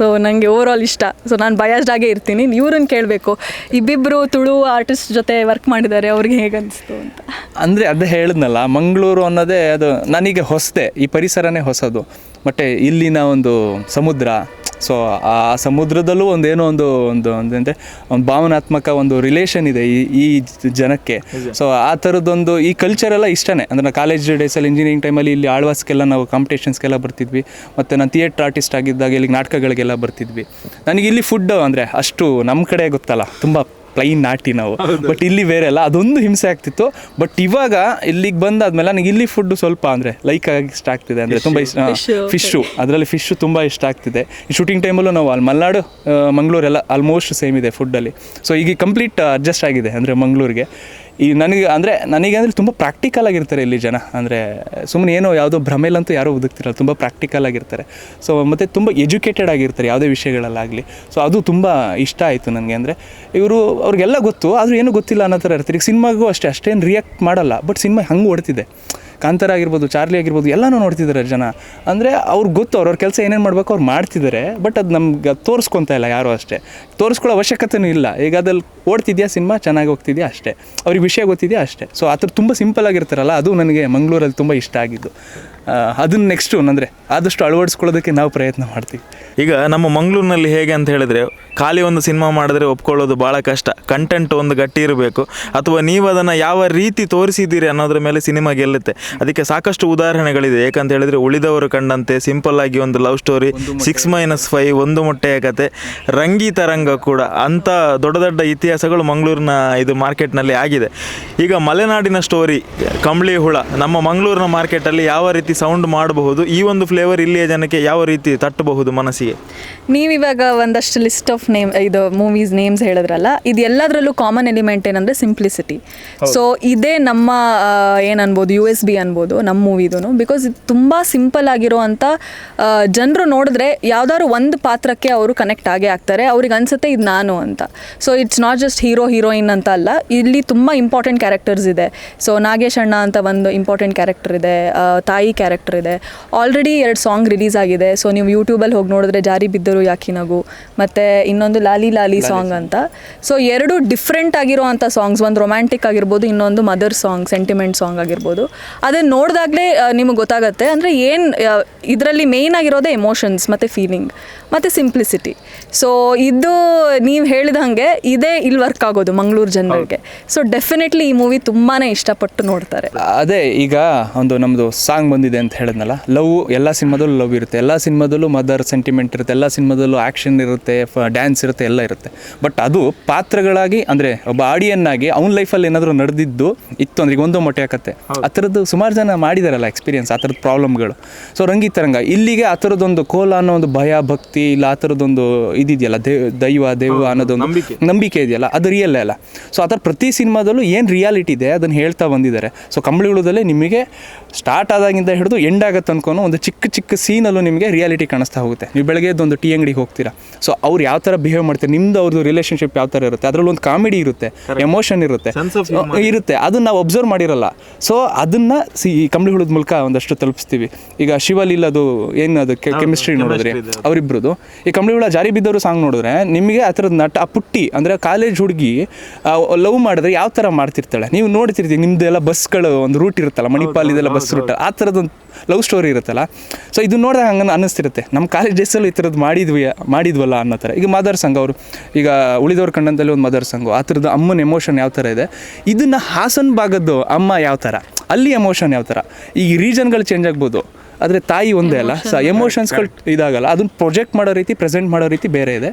ಸೊ ನನಗೆ ಓವರ್ ಆಲ್ ಇಷ್ಟ. ಸೊ ನಾನು ಬಯಾಸ್ಡ್ ಆಗೇ ಇರ್ತೀನಿ. ಇವ್ರನ್ನ ಕೇಳಬೇಕು, ಇಬ್ಬಿಬ್ಬರು ತುಳು ಆರ್ಟಿಸ್ಟ್ ಜೊತೆ ವರ್ಕ್ ಮಾಡಿದ್ದಾರೆ, ಅವ್ರಿಗೆ ಹೇಗೆ ಅನಿಸ್ತು ಅಂತ. ಅಂದರೆ ಅದೇ ಹೇಳಿದ್ನಲ್ಲ, ಮಂಗಳೂರು ಅನ್ನೋದೇ ಅದು ನನಗೆ ಹೊಸದೇ, ಈ ಪರಿಸರನೇ ಹೊಸದು. ಮತ್ತು ಇಲ್ಲಿನ ಒಂದು ಸಮುದ್ರ, ಸೊ ಆ ಸಮುದ್ರದಲ್ಲೂ ಒಂದೇನೋ ಒಂದು ಭಾವನಾತ್ಮಕ ಒಂದು ರಿಲೇಷನ್ ಇದೆ ಈ ಜನಕ್ಕೆ. ಸೊ ಆ ಥರದ್ದೊಂದು ಈ ಕಲ್ಚರೆಲ್ಲ ಇಷ್ಟನೇ. ಅಂದರೆ ನಾನು ಕಾಲೇಜ್ ಡೇಸಲ್ಲಿ ಇಂಜಿನಿಯರಿಂಗ್ ಟೈಮಲ್ಲಿ ಇಲ್ಲಿ ಆಳ್ವಾಸ್ಗೆಲ್ಲ ನಾವು ಕಾಂಪಿಟೇಷನ್ಸ್ಗೆಲ್ಲ ಬರ್ತಿದ್ವಿ. ಮತ್ತು ನಾನು ಥಿಯೇಟ್ರ್ ಆರ್ಟಿಸ್ಟ್ ಆಗಿದ್ದಾಗ ಇಲ್ಲಿ ನಾಟಕಗಳಿಗೆಲ್ಲ ಬರ್ತಿದ್ವಿ. ನನಗೆ ಇಲ್ಲಿ ಫುಡ್ ಅಂದರೆ ಅಷ್ಟು ನಮ್ಮ ಕಡೆ ಗೊತ್ತಲ್ಲ, ತುಂಬ ಪ್ಲೈನ್ ನಾಟಿ ನಾವು. ಬಟ್ ಇಲ್ಲಿ ಬೇರೆ ಅಲ್ಲ, ಅದೊಂದು ಹಿಂಸೆ ಆಗ್ತಿತ್ತು. ಬಟ್ ಇವಾಗ ಇಲ್ಲಿಗೆ ಬಂದಾದ್ಮೇಲೆ ನನಗೆ ಇಲ್ಲಿ ಫುಡ್ ಸ್ವಲ್ಪ ಅಂದರೆ ಲೈಕ್ ಆಗಿ ಇಷ್ಟ ಆಗ್ತಿದೆ. ಅಂದರೆ ತುಂಬ ಇಷ್ಟ ಫಿಶ್ಶು, ಅದರಲ್ಲಿ ಫಿಶ್ಶು ತುಂಬ ಇಷ್ಟ ಆಗ್ತಿದೆ. ಈ ಶೂಟಿಂಗ್ ಟೈಮಲ್ಲೂ ನಾವು ಅಲ್ಲಿ ಮಲೆನಾಡು ಮಂಗಳೂರೆಲ್ಲ ಆಲ್ಮೋಸ್ಟ್ ಸೇಮ್ ಇದೆ ಫುಡ್ಡಲ್ಲಿ. ಸೊ ಈಗ ಕಂಪ್ಲೀಟ್ ಅಡ್ಜಸ್ಟ್ ಆಗಿದೆ ಅಂದರೆ ಮಂಗಳೂರಿಗೆ. ಈ ನನಗೆ ಅಂದರೆ ತುಂಬ ಪ್ರಾಕ್ಟಿಕಲ್ ಆಗಿರ್ತಾರೆ ಇಲ್ಲಿ ಜನ. ಅಂದರೆ ಸುಮ್ಮನೆ ಏನೋ ಯಾವುದೋ ಭ್ರಮೇಲಂತೂ ಯಾರೂ ಬದುಕ್ತಿರಲ್ಲ, ತುಂಬ ಪ್ರಾಕ್ಟಿಕಲ್ ಆಗಿರ್ತಾರೆ. ಸೊ ಮತ್ತು ತುಂಬ ಎಜುಕೇಟೆಡ್ ಆಗಿರ್ತಾರೆ ಯಾವುದೇ ವಿಷಯಗಳಲ್ಲಾಗಲಿ. ಸೊ ಅದು ತುಂಬ ಇಷ್ಟ ಆಯಿತು ನನಗೆ. ಅಂದರೆ ಅವ್ರಿಗೆಲ್ಲ ಗೊತ್ತು, ಆದರೂ ಏನೂ ಗೊತ್ತಿಲ್ಲ ಅನ್ನೋ ಥರ ಇರ್ತಾರೆ. ಈಗ ಸಿನಿಮಾಗೂ ಅಷ್ಟೇನು ರಿಯಾಕ್ಟ್ ಮಾಡಲ್ಲ, ಬಟ್ ಸಿನಿಮಾ ಹಂಗೆ ಓಡ್ತಿದೆ. ಕಾಂತಾರ ಆಗಿರ್ಬೋದು, ಚಾರ್ಲಿ ಆಗಿರ್ಬೋದು, ಎಲ್ಲನೂ ನೋಡ್ತಿದ್ದಾರೆ ಜನ. ಅಂದರೆ ಅವ್ರಿಗೆ ಗೊತ್ತು ಅವ್ರವ್ರ ಕೆಲಸ ಏನೇನು ಮಾಡಬೇಕು ಅವ್ರು ಮಾಡ್ತಿದ್ದಾರೆ. ಬಟ್ ಅದು ನಮ್ಗೆ ತೋರಿಸ್ಕೊತಾ ಇಲ್ಲ ಯಾರೂ ಅಷ್ಟೇ. ತೋರಿಸ್ಕೊಳ್ಳೋ ಅವಶ್ಯಕತೆಯೂ ಇಲ್ಲ. ಈಗ ಅದಲ್ಲಿ ಓಡ್ತಿದ್ಯಾ ಸಿನಿಮಾ, ಚೆನ್ನಾಗಿ ಹೋಗ್ತಿದ್ಯಾ ಅಷ್ಟೇ, ಅವ್ರಿಗೆ ವಿಷಯ ಗೊತ್ತಿದೆಯಾ ಅಷ್ಟೇ. ಸೊ ಆ ಥರ ತುಂಬ ಸಿಂಪಲ್ ಆಗಿರ್ತಾರಲ್ಲ, ಅದು ನನಗೆ ಮಂಗಳೂರಲ್ಲಿ ತುಂಬ ಇಷ್ಟ ಆಗಿದ್ದು. ಅದನ್ನು ನೆಕ್ಸ್ಟು ಅಂದರೆ ಆದಷ್ಟು ಅಳವಡಿಸ್ಕೊಳ್ಳೋದಕ್ಕೆ ನಾವು ಪ್ರಯತ್ನ ಮಾಡ್ತೀವಿ. ಈಗ ನಮ್ಮ ಮಂಗಳೂರಿನಲ್ಲಿ ಹೇಗೆ ಅಂತ ಹೇಳಿದರೆ, ಖಾಲಿ ಒಂದು ಸಿನಿಮಾ ಮಾಡಿದ್ರೆ ಒಪ್ಕೊಳ್ಳೋದು ಭಾಳ ಕಷ್ಟ. ಕಂಟೆಂಟ್ ಒಂದು ಗಟ್ಟಿ ಇರಬೇಕು, ಅಥವಾ ನೀವು ಅದನ್ನು ಯಾವ ರೀತಿ ತೋರಿಸಿದ್ದೀರಿ ಅನ್ನೋದ್ರ ಮೇಲೆ ಸಿನಿಮಾ ಗೆಲ್ಲುತ್ತೆ. ಅದಕ್ಕೆ ಸಾಕಷ್ಟು ಉದಾಹರಣೆಗಳಿದೆ. ಏಕಂತ ಹೇಳಿದರೆ, ಉಳಿದವರು ಕಂಡಂತೆ ಸಿಂಪಲ್ ಆಗಿ ಒಂದು ಲವ್ ಸ್ಟೋರಿ, 6-5, ಒಂದು ಮೊಟ್ಟೆಯ ಕತೆ, ರಂಗೀತ ರಂಗ ಕೂಡ, ಅಂಥ ದೊಡ್ಡ ದೊಡ್ಡ ಇತಿಹಾಸಗಳು ಮಂಗಳೂರಿನ ಇದು ಮಾರ್ಕೆಟ್ನಲ್ಲಿ ಆಗಿದೆ. ಈಗ ಮಲೆನಾಡಿನ ಸ್ಟೋರಿ ಕಂಬ್ಳಿಹುಳ ನಮ್ಮ ಮಂಗಳೂರಿನ ಮಾರ್ಕೆಟಲ್ಲಿ ಯಾವ ರೀತಿ ಸೌಂಡ್ ಮಾಡಬಹುದು, ಈ ಒಂದು ಫ್ಲೇವರ್ ಇಲ್ಲಿಯ ಜನಕ್ಕೆ ಯಾವ ರೀತಿ ತಟ್ಟಬಹುದು ಮನಸ್ಸಿಗೆ? ನೀವಿವಾಗ ಒಂದಷ್ಟು ಲಿಸ್ಟ್ ಆಫ್ ಇದು ಮೂವೀಸ್ ನೇಮ್ಸ್ ಹೇಳಿದ್ರಲ್ಲ, ಇದು ಎಲ್ಲದರಲ್ಲೂ ಕಾಮನ್ ಎಲಿಮೆಂಟ್ ಏನಂದರೆ ಸಿಂಪ್ಲಿಸಿಟಿ. ಸೊ ಇದೇ ನಮ್ಮ ಏನನ್ಬೋದು USB ಅನ್ಬೋದು ನಮ್ಮ ಮೂವಿದೂ. ಬಿಕಾಸ್ ಇದು ತುಂಬ ಸಿಂಪಲ್ ಆಗಿರೋವಂಥ, ಜನರು ನೋಡಿದ್ರೆ ಯಾವ್ದಾದ್ರು ಒಂದು ಪಾತ್ರಕ್ಕೆ ಅವರು ಕನೆಕ್ಟ್ ಆಗೇ ಆಗ್ತಾರೆ. ಅವ್ರಿಗೆ ಅನ್ಸುತ್ತೆ ಇದು ನಾನು ಅಂತ. So it's not just heroine ಅಂತ ಅಲ್ಲ, ಇಲ್ಲಿ ತುಂಬ ಇಂಪಾರ್ಟೆಂಟ್ ಕ್ಯಾರೆಕ್ಟರ್ಸ್ ಇದೆ. ಸೊ ನಾಗೇಶ್ ಅಣ್ಣ ಅಂತ ಒಂದು ಇಂಪಾರ್ಟೆಂಟ್ ಕ್ಯಾರೆಕ್ಟರ್ ಇದೆ, ತಾಯಿ ಕ್ಯಾರೆಕ್ಟರ್ ಇದೆ. ಆಲ್ರೆಡಿ 2 ಸಾಂಗ್ ರಿಲೀಸ್ ಆಗಿದೆ. ಸೊ ನೀವು ಯೂಟ್ಯೂಬಲ್ಲಿ ಹೋಗಿ ನೋಡಿದ್ರೆ ಜಾರಿ ಬಿದ್ದರು ಯಾಕಿನಗು, ಮತ್ತು ಇನ್ನೊಂದು ಲಾಲಿ ಲಾಲಿ ಸಾಂಗ್ ಅಂತ. ಸೊ 2 ಡಿಫ್ರೆಂಟ್ ಆಗಿರೋ ಅಂಥ ಸಾಂಗ್ಸ್, ಒಂದು ರೊಮ್ಯಾಂಟಿಕ್ ಆಗಿರ್ಬೋದು, ಇನ್ನೊಂದು ಮದರ್ ಸಾಂಗ್, ಸೆಂಟಿಮೆಂಟ್ ಸಾಂಗ್ ಆಗಿರ್ಬೋದು. ಅದನ್ನು ನೋಡಿದಾಗಲೇ ನಿಮಗೆ ಗೊತ್ತಾಗುತ್ತೆ. ಅಂದರೆ ಏನು ಇದರಲ್ಲಿ ಮೇಯ್ನ್ ಆಗಿರೋದೇ ಎಮೋಷನ್ಸ್ ಮತ್ತು ಫೀಲಿಂಗ್ ಮತ್ತು ಸಿಂಪ್ಲಿಸಿಟಿ. ಸೊ ಇದು ನೀವು ಹೇಳಿದ ಹಾಗೆ ಇದೇ ಇಲ್ಲಿ ವರ್ಕ್ ಆಗೋದು ಮಂಗಳೂರು ಜನರಿಗೆ. ಸೊ ಡೆಫಿನೆಟ್ಲಿ ಈ ಮೂವಿ ತುಂಬಾ ಇಷ್ಟಪಟ್ಟು ನೋಡ್ತಾರೆ. ಅದೇ ಈಗ ಒಂದು ನಮ್ಮದು ಸಾಂಗ್ ಬಂದಿದೆ ಅಂತ ಹೇಳಿದ್ನಲ್ಲ, ಲವ್ ಎಲ್ಲ ಸಿನಿಮಾದಲ್ಲೂ ಲವ್ ಇರುತ್ತೆ, ಎಲ್ಲ ಸಿನಿಮಾದಲ್ಲೂ ಮದರ್ ಸೆಂಟಿಮೆಂಟ್ ಇರುತ್ತೆ, ಎಲ್ಲ ಸಿನಿಮಾದಲ್ಲೂ ಆ್ಯಕ್ಷನ್ ಇರುತ್ತೆ, ಡ್ಯಾನ್ಸ್ ಇರುತ್ತೆ, ಎಲ್ಲ ಇರುತ್ತೆ. ಬಟ್ ಅದು ಪಾತ್ರಗಳಾಗಿ ಅಂದರೆ ಒಬ್ಬ ಆಡಿಯನ್ನಾಗಿ ಅವ್ನ ಲೈಫಲ್ಲಿ ಏನಾದರೂ ನಡೆದಿದ್ದು ಇತ್ತು ಅಂದರೆ, ಈಗ ಒಂದು ಮೊಟ್ಟೆ ಕತೆ ಆ ಥರದ್ದು ಸುಮಾರು ಜನ ಮಾಡಿದಾರಲ್ಲ ಎಕ್ಸ್ಪೀರಿಯನ್ಸ್, ಆ ಥರದ್ದು ಪ್ರಾಬ್ಲಮ್ಗಳು. ಸೊ ರಂಗೀತರಂಗ ಇಲ್ಲಿಗೆ ಆ ಥರದ್ದೊಂದು ಕೋಲ ಅನ್ನೋ ಒಂದು ಭಯ ಭಕ್ತಿ ಇಲ್ಲ, ಆ ಥರದ್ದೊಂದು ಇದಿದೆಯಲ್ಲ, ದೈವ ಅನ್ನೋದೊಂದು ನಂಬಿಕೆ ಇದೆಯಲ್ಲ, ಅದು ರಿಯಲ್ ಅಲ್ಲ. ಸೊ ಆ ಥರ ಪ್ರತಿ ಸಿನಿಮಾದಲ್ಲೂ ಏನು ರಿಯಾಲಿಟಿ ಇದೆ ಅದನ್ನು ಹೇಳ್ತಾ ಬಂದಿದ್ದಾರೆ. ಸೊ ಕಂಬ್ಳಿಹುಳದಲ್ಲೇ ನಿಮಗೆ ಸ್ಟಾರ್ಟ್ ಆದಾಗಿಂದ ಹಿಡಿದು ಎಂಡ್ ಆಗತ್ತೆ ಅನ್ಕೊಂಡು ಒಂದು ಚಿಕ್ಕ ಚಿಕ್ಕ ಸೀನಲ್ಲೂ ನಿಮಗೆ ರಿಯಾಲಿಟಿ ಕಾಣಿಸ್ತಾ ಹೋಗುತ್ತೆ. ನೀವು ಬೆಳಗ್ಗೆ ಒಂದು ಟೀ ಅಂಗಡಿಗೆ ಹೋಗ್ತೀರಾ, ಸೊ ಅವ್ರು ಯಾವ ಥರ ಬಿಹೇವ್ ಮಾಡ್ತಾರೆ, ನಿಮ್ದು ಅವ್ರದ್ದು ರಿಲೇಷನ್ಶಿಪ್ ಯಾವ ಥರ ಇರುತ್ತೆ, ಅದರಲ್ಲಿ ಒಂದು ಕಾಮಿಡಿ ಇರುತ್ತೆ, ಎಮೋಷನ್ ಇರುತ್ತೆ, ಅದನ್ನು ನಾವು ಅಬ್ಸರ್ವ್ ಮಾಡಿರಲ್ಲ. ಸೊ ಅದನ್ನು ಈ ಕಂಬ್ಳಿಹುಳದ ಮೂಲಕ ಒಂದಷ್ಟು ತಲುಪಿಸ್ತೀವಿ. ಈಗ ಶಿವಲೀಲದು ಏನದು ಕೆಮಿಸ್ಟ್ರಿ ನೋಡಿದ್ರಿ ಅವರಿಬ್ರದ್ದು, ಈ ಕಂಬ್ಳಿಹುಳ ಜಾರಿ ಬಿದ್ದವರು ಸಾಂಗ್ ನೋಡಿದ್ರೆ ನಿಮಗೆ ಆ ಥರದ ನಟ, ಆ ಪುಟ್ಟಿ ಅಂದರೆ ಕಾಲೇಜ್ ಹುಡುಗಿ ಲವ್ ಮಾಡಿದ್ರೆ ಯಾವ ಥರ ಮಾಡ್ತಿರ್ತಾಳೆ ನೀವು ನೋಡ್ತಿರ್ತೀವಿ. ನಿಮ್ಮದೆಲ್ಲ ಬಸ್ಗಳು ಒಂದು ರೂಟ್ ಇರುತ್ತಲ್ಲ, ಮಣಿಪಾಲ್ ಇದೆಲ್ಲ ಬಸ್ ರೂಟ್, ಆ ಥರದ್ದೊಂದು ಲವ್ ಸ್ಟೋರಿ ಇರುತ್ತಲ್ಲ. ಸೊ ಇದು ನೋಡಿದಾಗ ಹಂಗೆ ಅನ್ನಿಸ್ತಿರುತ್ತೆ, ನಮ್ಮ ಕಾಲೇಜ್ ಡೇಸಲ್ಲೂ ಈ ಥರದ್ದು ಮಾಡಿದ್ವಲ್ಲ ಅನ್ನೋ ಥರ. ಈಗ ಮದರ್ ಸಂಘ ಅವರು, ಈಗ ಉಳಿದವ್ರ ಕಣ್ಣಂದಲ್ಲಿ ಒಂದು ಮದರ್ ಸಂಘ, ಆ ಥರದ್ದು ಅಮ್ಮನ ಎಮೋಷನ್ ಯಾವ ಥರ ಇದೆ, ಇದನ್ನು ಹಾಸನ್ ಭಾಗದ್ದು ಅಮ್ಮ ಯಾವ ಥರ, ಅಲ್ಲಿ ಎಮೋಷನ್ ಯಾವ ಥರ. ಈ ರೀಜನ್ಗಳು ಚೇಂಜ್ ಆಗ್ಬೋದು, ಆದರೆ ತಾಯಿ ಒಂದೇ ಅಲ್ಲ. ಸೊ ಎಮೋಷನ್ಸ್ಗಳು ಇದಾಗಲ್ಲ, ಅದನ್ನು ಪ್ರೊಜೆಕ್ಟ್ ಮಾಡೋ ರೀತಿ, ಪ್ರೆಸೆಂಟ್ ಮಾಡೋ ರೀತಿ ಬೇರೆ ಇದೆ.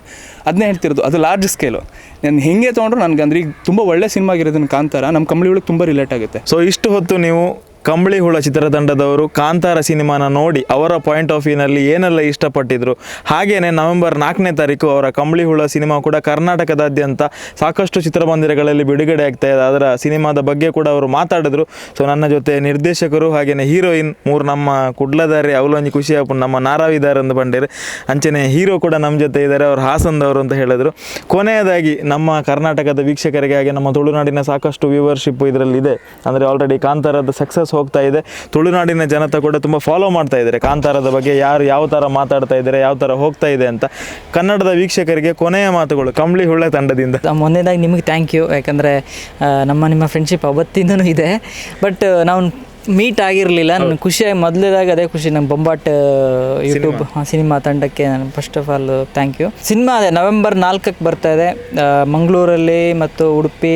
ಅದನ್ನೇ ಹೇಳ್ತಿರೋದು, ಅದು ಲಾರ್ಜ್ ಸ್ಕೇಲು. ನಾನು ಹೆಂಗೆ ತೊಗೊಂಡ್ರು ನನಗೆ ಅಂದರೆ ಈಗ ತುಂಬ ಒಳ್ಳೆ ಸಿನಿಮಾ ಆಗಿರೋದನ್ನು ಕಾಂತಾರ ನಮ್ಮ ಕಂಬ್ಳಿಹುಳಕ್ಕೆ ತುಂಬ ರಿಲೇಟ್ ಆಗುತ್ತೆ. ಸೊ ಇಷ್ಟು ಹೊತ್ತು ನೀವು ಕಂಬ್ಳಿಹುಳ ಚಿತ್ರತಂಡದವರು ಕಾಂತಾರ ಸಿನಿಮಾನ ನೋಡಿ ಅವರ ಪಾಯಿಂಟ್ ಆಫ್ ವ್ಯೂನಲ್ಲಿ ಏನೆಲ್ಲ ಇಷ್ಟಪಟ್ಟಿದ್ರು, ಹಾಗೆಯೇ ನವೆಂಬರ್ 4ನೇ ತಾರೀಕು ಅವರ ಕಂಬ್ಳಿಹುಳ ಸಿನಿಮಾ ಕೂಡ ಕರ್ನಾಟಕದಾದ್ಯಂತ ಸಾಕಷ್ಟು ಚಿತ್ರಮಂದಿರಗಳಲ್ಲಿ ಬಿಡುಗಡೆ ಆಗ್ತಾ ಇದೆ, ಅದರ ಸಿನಿಮಾದ ಬಗ್ಗೆ ಕೂಡ ಅವರು ಮಾತಾಡಿದ್ರು. ಸೊ ನನ್ನ ಜೊತೆ ನಿರ್ದೇಶಕರು ಹಾಗೆಯೇ ಹೀರೋಯಿನ್ ಮೂರು ನಮ್ಮ ಕುಡ್ಲದಾರಿ ಅವಲೊಂಜಿ ಖುಷಿ ಆಪುಂಡು ನಮ್ಮ ನಾರಾವಿದಾರ್ ಅಂತ ಬಂದಿರು, ಅಂಚನೆ ಹೀರೋ ಕೂಡ ನಮ್ಮ ಜೊತೆ ಇದ್ದಾರೆ, ಅವರು ಹಾಸನದವರು ಅಂತ ಹೇಳಿದ್ರು. ಕೊನೆಯದಾಗಿ ನಮ್ಮ ಕರ್ನಾಟಕದ ವೀಕ್ಷಕರಿಗೆ ಹಾಗೆ ನಮ್ಮ ತುಳುನಾಡಿನ ಸಾಕಷ್ಟು ವ್ಯೂವರ್ಶಿಪ್ ಇದರಲ್ಲಿದೆ. ಅಂದರೆ ಆಲ್ರೆಡಿ ಕಾಂತಾರದ ಸಕ್ಸಸ್ ಹೋಗ್ತಾ ಇದೆ, ತುಳುನಾಡಿನ ಜನತೆ ಕೂಡ ತುಂಬ ಫಾಲೋ ಮಾಡ್ತಾ ಇದ್ದಾರೆ ಕಾಂತಾರದ ಬಗ್ಗೆ, ಯಾರು ಯಾವ ಥರ ಮಾತಾಡ್ತಾ ಇದ್ದಾರೆ, ಯಾವ ಥರ ಹೋಗ್ತಾ ಇದೆ ಅಂತ. ಕನ್ನಡದ ವೀಕ್ಷಕರಿಗೆ ಕೊನೆಯ ಮಾತುಗಳು ಕಂಬ್ಳಿಹುಳ ತಂಡದಿಂದ. ಮೊನ್ನೆದಾಗಿ ನಿಮಗೆ ಥ್ಯಾಂಕ್ ಯು, ಯಾಕಂದರೆ ನಿಮ್ಮ ಫ್ರೆಂಡ್ಶಿಪ್ ಅವತ್ತಿಂದನೂ ಇದೆ, ಬಟ್ ನಾವು ಮೀಟ್ ಆಗಿರಲಿಲ್ಲ. ನನಗೆ ಖುಷಿಯಾಗಿ ಮೊದಲೇದಾಗಿ ಅದೇ ಖುಷಿ, ನಮ್ಮ ಬೊಂಬಾಟ್ ಯೂಟ್ಯೂಬ್ ಸಿನಿಮಾ ತಂಡಕ್ಕೆ ನಾನು first of all thank you. Cinema ಅದೇ ನವೆಂಬರ್ 4ಕ್ಕೆ ಬರ್ತಾ ಇದೆ, ಮಂಗಳೂರಲ್ಲಿ ಮತ್ತು ಉಡುಪಿ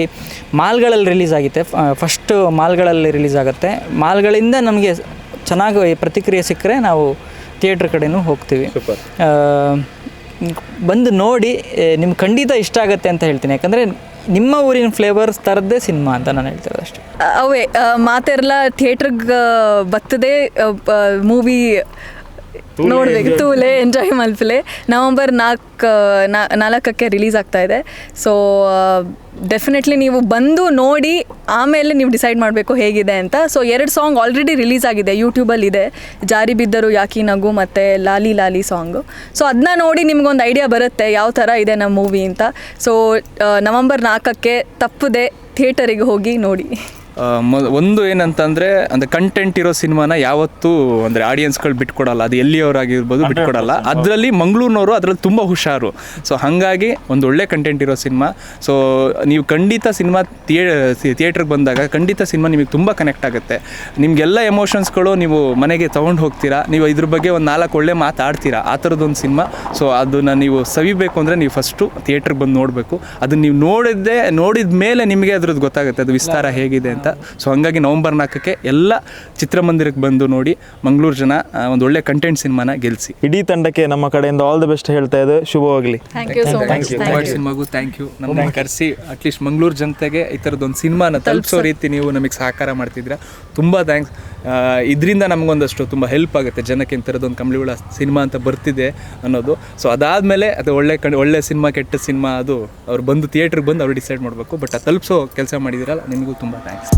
ಮಾಲ್ಗಳಲ್ಲಿ ರಿಲೀಸ್ ಆಗುತ್ತೆ. ಫಸ್ಟು ಮಾಲ್ಗಳಲ್ಲಿ ರಿಲೀಸ್ ಆಗುತ್ತೆ. ಮಾಲ್ಗಳಿಂದ ನಮಗೆ ಚೆನ್ನಾಗಿ ಪ್ರತಿಕ್ರಿಯೆ ಸಿಕ್ಕರೆ ನಾವು ಥಿಯೇಟ್ರ್ ಕಡೆನೂ ಹೋಗ್ತೀವಿ. ಬಂದು ನೋಡಿ ನಿಮ್ಗೆ ಖಂಡಿತ ಇಷ್ಟ ಆಗುತ್ತೆ ಅಂತ ಹೇಳ್ತೀನಿ. ಯಾಕಂದರೆ ನಿಮ್ಮ ಊರಿನ ಫ್ಲೇವರ್ಸ್ ಥರದ್ದೇ ಸಿನಿಮಾ ಅಂತ ನಾನು ಹೇಳ್ತಿರೋದು ಅಷ್ಟೇ. ಅವೇ ಮಾತೆಲ್ಲ ಥಿಯೇಟ್ರಿಗೆ ಬರ್ತದೆ ಮೂವಿ ನೋಡಬೇಕು. ತೂಲೆ ಎಂಜಾಯ್ ಮಲ್ಪಲೆ ನವಂಬರ್ 4ಕ್ಕೆ ರಿಲೀಸ್ ಆಗ್ತಾ ಇದೆ. ಸೊ ಡೆಫಿನೆಟ್ಲಿ ನೀವು ಬಂದು ನೋಡಿ ಆಮೇಲೆ ನೀವು ಡಿಸೈಡ್ ಮಾಡಬೇಕು ಹೇಗಿದೆ ಅಂತ. ಸೊ 2 ಸಾಂಗ್ ಆಲ್ರೆಡಿ ರಿಲೀಸ್ ಆಗಿದೆ, ಯೂಟ್ಯೂಬಲ್ಲಿ ಇದೆ, ಜಾರಿ ಬಿದ್ದರು ಯಾಕಿ ನಗು ಮತ್ತು ಲಾಲಿ ಲಾಲಿ ಸಾಂಗು. ಸೊ ಅದನ್ನ ನೋಡಿ ನಿಮ್ಗೊಂದು ಐಡಿಯಾ ಬರುತ್ತೆ ಯಾವ ಥರ ಇದೆ ನಮ್ಮ ಮೂವಿ ಅಂತ. ಸೊ ನವಂಬರ್ 4ಕ್ಕೆ ತಪ್ಪದೆ ಥಿಯೇಟರಿಗೆ ಹೋಗಿ ನೋಡಿ. ಒಂದು ಏನಂತಂದರೆ ಅಂದರೆ ಕಂಟೆಂಟ್ ಇರೋ ಸಿನಿಮಾನ ಯಾವತ್ತೂ ಅಂದರೆ ಆಡಿಯನ್ಸ್ಗಳು ಬಿಟ್ಕೊಡಲ್ಲ, ಅದು ಎಲ್ಲಿಯವರಾಗಿರ್ಬೋದು ಬಿಟ್ಕೊಡಲ್ಲ. ಅದರಲ್ಲಿ ಮಂಗಳೂರಿನವರು ಅದರಲ್ಲಿ ತುಂಬ ಹುಷಾರು. ಸೊ ಹಾಗಾಗಿ ಒಂದು ಒಳ್ಳೆ ಕಂಟೆಂಟ್ ಇರೋ ಸಿನಿಮಾ. ಸೊ ನೀವು ಖಂಡಿತ ಸಿನಿಮಾ ಥಿಯೇಟ್ರಿಗೆ ಬಂದಾಗ ಖಂಡಿತ ಸಿನಿಮಾ ನಿಮಗೆ ತುಂಬ ಕನೆಕ್ಟ್ ಆಗುತ್ತೆ. ನಿಮಗೆಲ್ಲ ಎಮೋಷನ್ಸ್ಗಳು ನೀವು ಮನೆಗೆ ತೊಗೊಂಡು ಹೋಗ್ತೀರಾ. ನೀವು ಇದ್ರ ಬಗ್ಗೆ ಒಂದು 4 ಒಳ್ಳೆ ಮಾತಾಡ್ತೀರಾ, ಆ ಥರದ್ದೊಂದು ಸಿನಿಮಾ. ಸೊ ಅದನ್ನು ನೀವು ಸವಿಬೇಕು ಅಂದರೆ ನೀವು ಫಸ್ಟು ಥಿಯೇಟ್ರಿಗೆ ಬಂದು ನೋಡಬೇಕು. ಅದನ್ನು ನೀವು ನೋಡಿದ ಮೇಲೆ ನಿಮಗೆ ಅದ್ರದ್ದು ಗೊತ್ತಾಗುತ್ತೆ ಅದು ವಿಸ್ತಾರ ಹೇಗಿದೆ ಅಂತ. ಸೊ ಹಂಗಾಗಿ ನವಂಬರ್ 4ಕ್ಕೆ ಎಲ್ಲ ಚಿತ್ರಮಂದಿರಕ್ಕೆ ಬಂದು ನೋಡಿ ಮಂಗಳೂರು ಜನ ಒಂದು ಒಳ್ಳೆ ಕಂಟೆಂಟ್ ಸಿನಿಮಾನ ಗೆಲ್ಲಿಸಿ. ಇಡೀ ತಂಡಕ್ಕೆ ನಮ್ಮ ಕಡೆಯಿಂದ ಆಲ್ ದಿ ಬೆಸ್ಟ್ ಹೇಳ್ತಾ ಇದೆ. ಶುಭವಾಗಲಿ. Thank you so much. ಸಿನಿಮಾಗೂ ಥ್ಯಾಂಕ್ ಯು. ನಮ್ಮನ್ನು ಕರೆಸಿ ಅಟ್ಲೀಸ್ಟ್ ಮಂಗಳೂರು ಜನತೆಗೆ ಈ ಥರದ್ದೊಂದು ಸಿನಿಮಾನ ತಲುಪಿಸೋ ರೀತಿ ನೀವು ನಮಗೆ ಸಹಕಾರ ಮಾಡ್ತಿದ್ದೀರಾ. ತುಂಬ ಥ್ಯಾಂಕ್ಸ್. ಇದರಿಂದ ನಮಗೊಂದಷ್ಟು ತುಂಬ ಹೆಲ್ಪ್ ಆಗುತ್ತೆ ಜನಕ್ಕೆ ಈ ಥರದ್ದೊಂದು ಕಂಬ್ಳಿಹುಳ ಸಿನಿಮಾ ಅಂತ ಬರ್ತಿದೆ ಅನ್ನೋದು. ಸೊ ಅದಾದಮೇಲೆ ಅದು ಒಳ್ಳೆ ಸಿನಿಮಾ ಕೆಟ್ಟ ಸಿನಿಮಾ ಅದು ಅವ್ರು ಬಂದು ಥಿಯೇಟ್ರಿಗೆ ಬಂದು ಅವ್ರು ಡಿಸೈಡ್ ಮಾಡಬೇಕು. ಬಟ್ ಅದು ತಲುಪಿಸೋ ಕೆಲಸ ಮಾಡಿದ್ದೀರಲ್ಲ, ನಿಮಗೂ ತುಂಬ ಥ್ಯಾಂಕ್ಸ್.